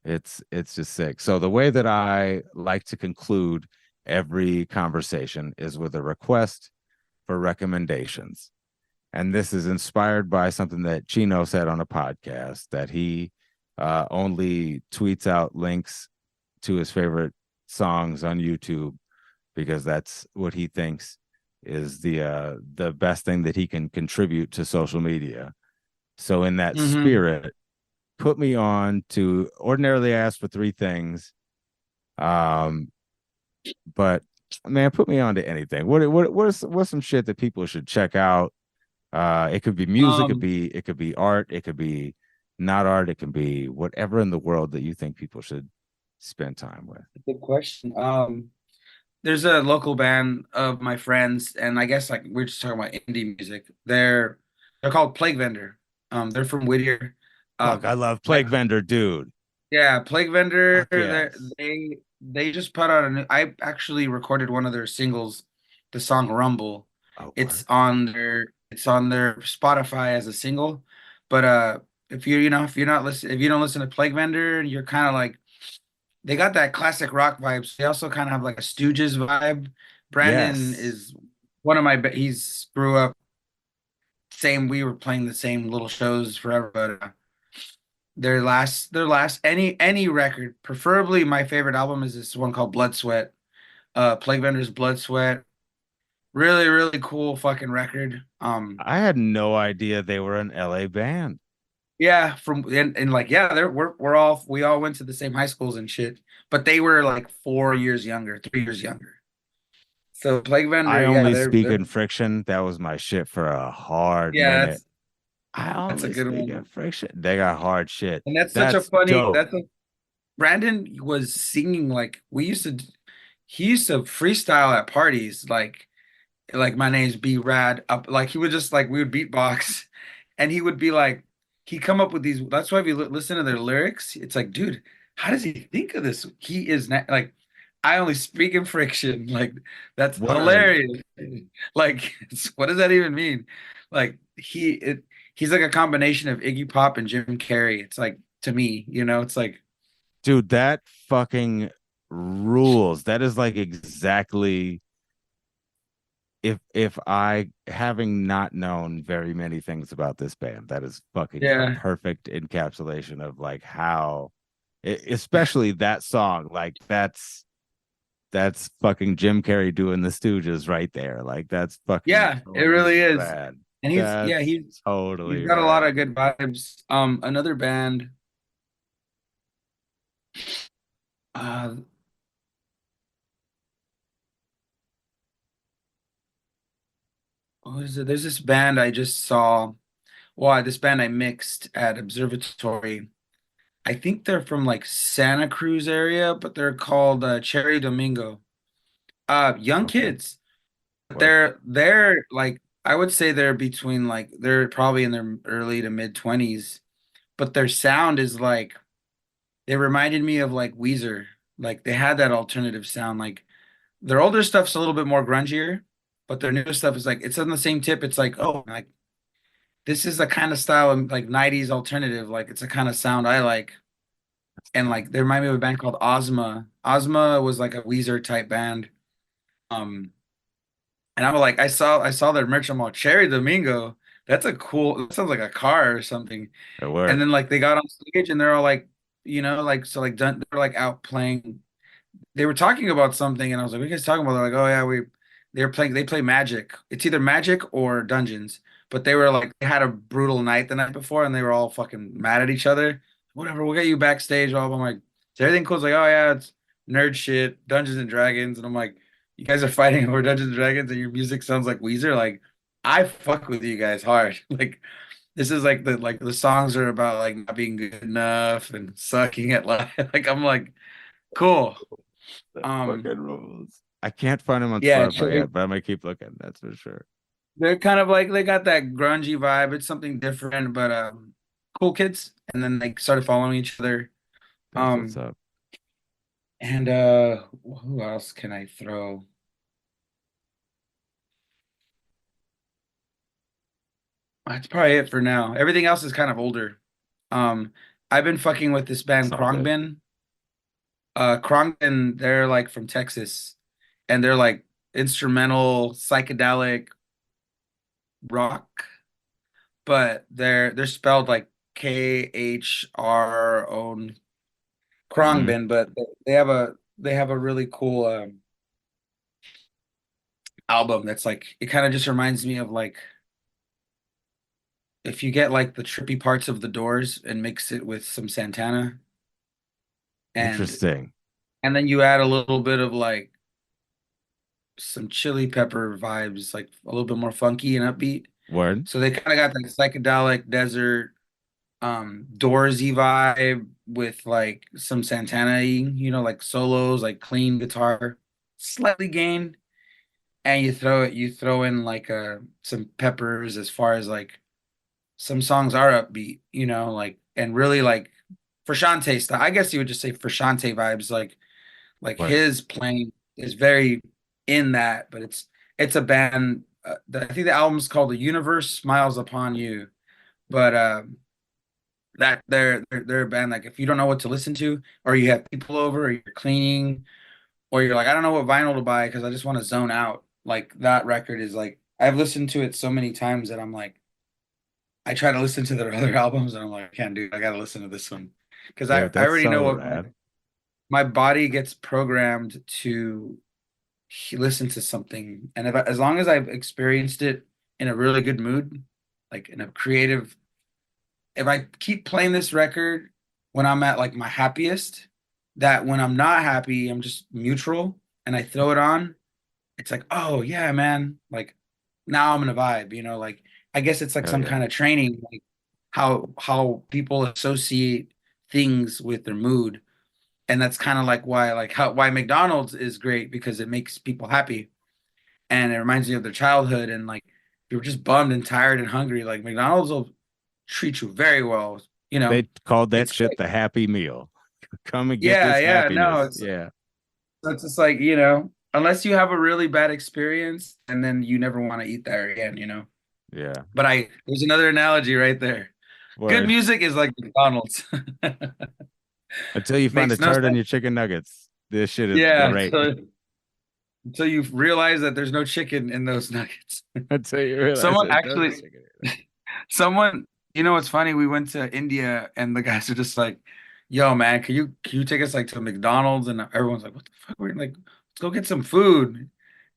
it's just sick. So the way that I like to conclude every conversation is with a request for recommendations. And this is inspired by something that Chino said on a podcast that he only tweets out links to his favorite songs on YouTube because that's what he thinks is the best thing that he can contribute to social media. So in that Mm-hmm. spirit, put me on to ordinarily ask for three things. Um, but man, put me on to anything. What's some shit that people should check out? It could be music, Um, it could be art, it could be not art, it can be whatever in the world that you think people should spend time with. Good question. There's a local band of my friends, and I guess like we're just talking about indie music. They're called Plague Vendor. They're from Whittier. Fuck, I love Like Plague Vendor, dude. yeah, Plague Vendor. Fuck yes. They just put out a new. I actually recorded one of their singles, the song Rumble. Oh, It's word. on their Spotify as a single. But if if you don't listen to Plague Vendor, you're kind of like they got that classic rock vibes. They also kind of have like a Stooges vibe. Brandon Yes. is one of my. He's grew up same. We were playing the same little shows forever, but their last any record. Preferably, my favorite album is this one called Blood Sweat. Plague Vendor's Blood Sweat. Really, really cool fucking record. I had no idea they were an LA band. Yeah, from and like yeah, we all went to the same high schools and shit, but they were like 4 years younger, 3 years younger. So Plague I Vendor, yeah, only speak they're in friction. That was my shit for a hard yeah, minute. I that's a only good speak one. in friction. They got hard shit. And that's such a That's funny. dope. That's a Brandon was singing like we used to. He used to freestyle at parties, like my name's B Rad up. Like he would just like we would beatbox, and he would be like he come up with these. That's why if you listen to their lyrics, it's like, dude, how does he think of this? He is not like I only speak in friction. Like that's Word. hilarious. Like what does that even mean? Like he's like a combination of Iggy Pop and Jim Carrey. It's like to me, it's like Dude, that fucking rules. That is like exactly if I having not known very many things about this band, that is fucking a yeah, perfect encapsulation of like how especially that song, like that's fucking Jim Carrey doing the Stooges right there. Like that's fucking yeah, it totally really is. rad. And That's he's totally got a lot rad. of good vibes. Another band, uh, what is it? There's this band I just saw. Well, this band I mixed at Observatory. I think they're from like Santa Cruz area, but they're called Cherry Domingo. Young Okay. kids. But Word. they're like I would say they're between like they're probably in their early to mid 20s, but their sound is like they reminded me of like Weezer. Like they had that alternative sound. Like their older stuff's a little bit more grungier, but their newer stuff is like it's on the same tip. It's like, oh, like this is the kind of style of like 90s alternative. Like it's a kind of sound I like. And like they remind me of a band called Ozma. Ozma was like a Weezer type band. Um, and I'm like, I saw their merch. I'm all Cherry Domingo. That's a cool, that sounds like a car or something. It And worked. then like they got on stage and they're all like, like so like done, they're like out playing. They were talking about something, and I was like, "What are you guys talking about?" They're like, "Oh yeah, they play Magic. It's either Magic or Dungeons." But they were like, they had a brutal night the night before, and they were all fucking mad at each other. Whatever, we'll get you backstage. All I'm like, is everything cool? It's like, oh yeah, it's nerd shit, Dungeons and Dragons, and I'm like, you guys are fighting over Dungeons and Dragons, and your music sounds like Weezer. Like, I fuck with you guys hard. Like, this is like the songs are about like not being good enough and sucking at life. Like, I'm like, cool. That Um, fucking rules. I can't find him on yeah, Spotify yet, but I'm gonna keep looking. That's for sure. they're kind of like they got that grungy vibe. It's something different, but cool kids. And then they started following each other. That's what's Um, up. and who else can I throw? That's probably it for now. Everything else is kind of older. Um, I've been fucking with this band It's all good. Krongbin. Krongbin, they're like from Texas, and they're like instrumental psychedelic rock, but they're spelled like KHRO Hmm. Krongbin, but they have a really cool album that's like it kind of just reminds me of like if you get like the trippy parts of the Doors and mix it with some Santana and Interesting. then you add a little bit of like some chili pepper vibes, like a little bit more funky and upbeat. Word. So they kind of got that psychedelic desert Doorsy vibe with like some Santana, like solos, like clean guitar, slightly gained, and you throw in like some peppers as far as like some songs are upbeat, like and really like Frashante style. I guess you would just say Frashante vibes, like Word. his playing is very in that, but it's a band. I think the album's called "The Universe Smiles Upon You," but that they're a band like if you don't know what to listen to, or you have people over, or you're cleaning, or you're like I don't know what vinyl to buy because I just want to zone out. Like that record is like I've listened to it so many times that I'm like I try to listen to their other albums and I'm like I can't do it. I got to listen to this one because Dude, I that's already so know what rad. my body gets programmed to listen to something, and as long as I've experienced it in a really good mood, like in a creative, if I keep playing this record when I'm at like my happiest, that when I'm not happy, I'm just neutral and I throw it on, it's like, oh yeah, man, like now I'm in a vibe, like I guess it's like Hell some yeah. kind of training, like how people associate things with their mood. And that's kind of like why McDonald's is great because it makes people happy and it reminds me of their childhood and like you're just bummed and tired and hungry, like McDonald's will treat you very well, They called that it's shit great. the happy meal. Come and get Yeah, this yeah, no, happiness. it's Yeah. so it's just like, unless you have a really bad experience and then you never want to eat there again. Yeah. But there's another analogy right there. Good Word. music is like McDonald's. Until you find a Makes no turd in sense. your chicken nuggets. This shit is Yeah, great. until you realize that there's no chicken in those nuggets. Until you realize Someone there's no actually, chicken. someone, what's funny? We went to India and the guys are just like, "Yo, man, can you take us like to McDonald's?" And everyone's like, "What the fuck?" We're like, "Let's go get some food." And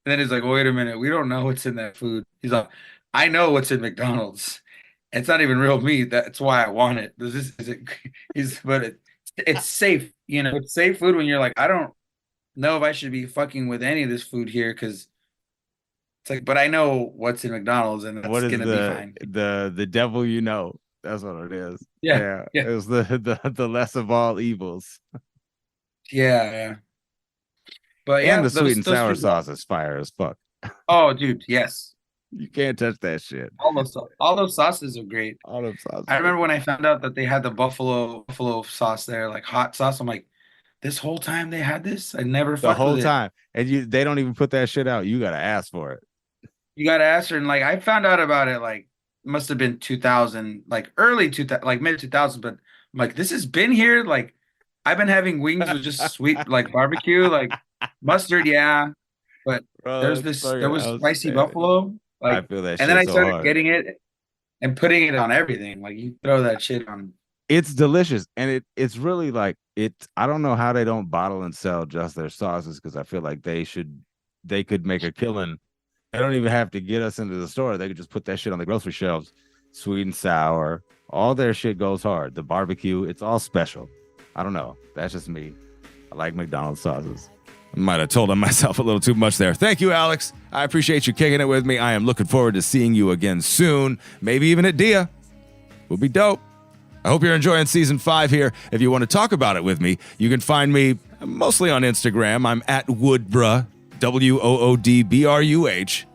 then he's like, "Wait a minute, we don't know what's in that food." He's like, "I know what's in McDonald's. It's not even real meat. That's why I want it. This is it." But it's safe. It's safe food when you're like, I don't know if I should be fucking with any of this food here because it's like, but I know what's in McDonald's and What that's is gonna be the fine. the devil you know? That's what it is. Yeah, Yeah. yeah, It was the less of all evils. yeah, yeah. But And yeah, the sweet and those sour people. sauce is fire as fuck. Oh, dude, yes. You can't touch that shit. All those sauces are great. All them I sauces are remember when I found out that they had the buffalo sauce there, like hot sauce. I'm like, this whole time they had this? I never the fucked with whole it. time. And they don't even put that shit out. You gotta ask for it. You gotta ask her, and like I found out about it like must have been 2000, like early 2000, like mid 2000. But I'm like, this has been here. Like I've been having wings with just sweet like barbecue, like mustard, yeah. But Bro, that's there fucking was spicy outstanding. buffalo, I like, feel that and then shit I so started hard. getting it and putting it on everything. Like you throw that shit on. It's delicious. And it's really like I don't know how they don't bottle and sell just their sauces because I feel like they could make a killing. They don't even have to get us into the store. They could just put that shit on the grocery shelves. Sweet and sour. All their shit goes hard. The barbecue, it's all special. I don't know. That's just me. I like McDonald's sauces. I might have told on myself a little too much there. Thank you, Alex. I appreciate you kicking it with me. I am looking forward to seeing you again soon. Maybe even at Dia. Will be dope. I hope you're enjoying season 5 here. If you want to talk about it with me, you can find me mostly on Instagram. I'm at Woodbruh, WOODBRUH,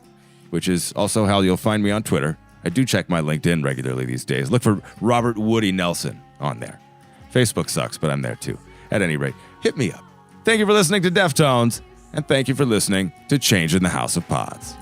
which is also how you'll find me on Twitter. I do check my LinkedIn regularly these days. Look for Robert Woody Nelson on there. Facebook sucks, but I'm there too. At any rate, hit me up. Thank you for listening to Deftones, and thank you for listening to Change in the House of Pods.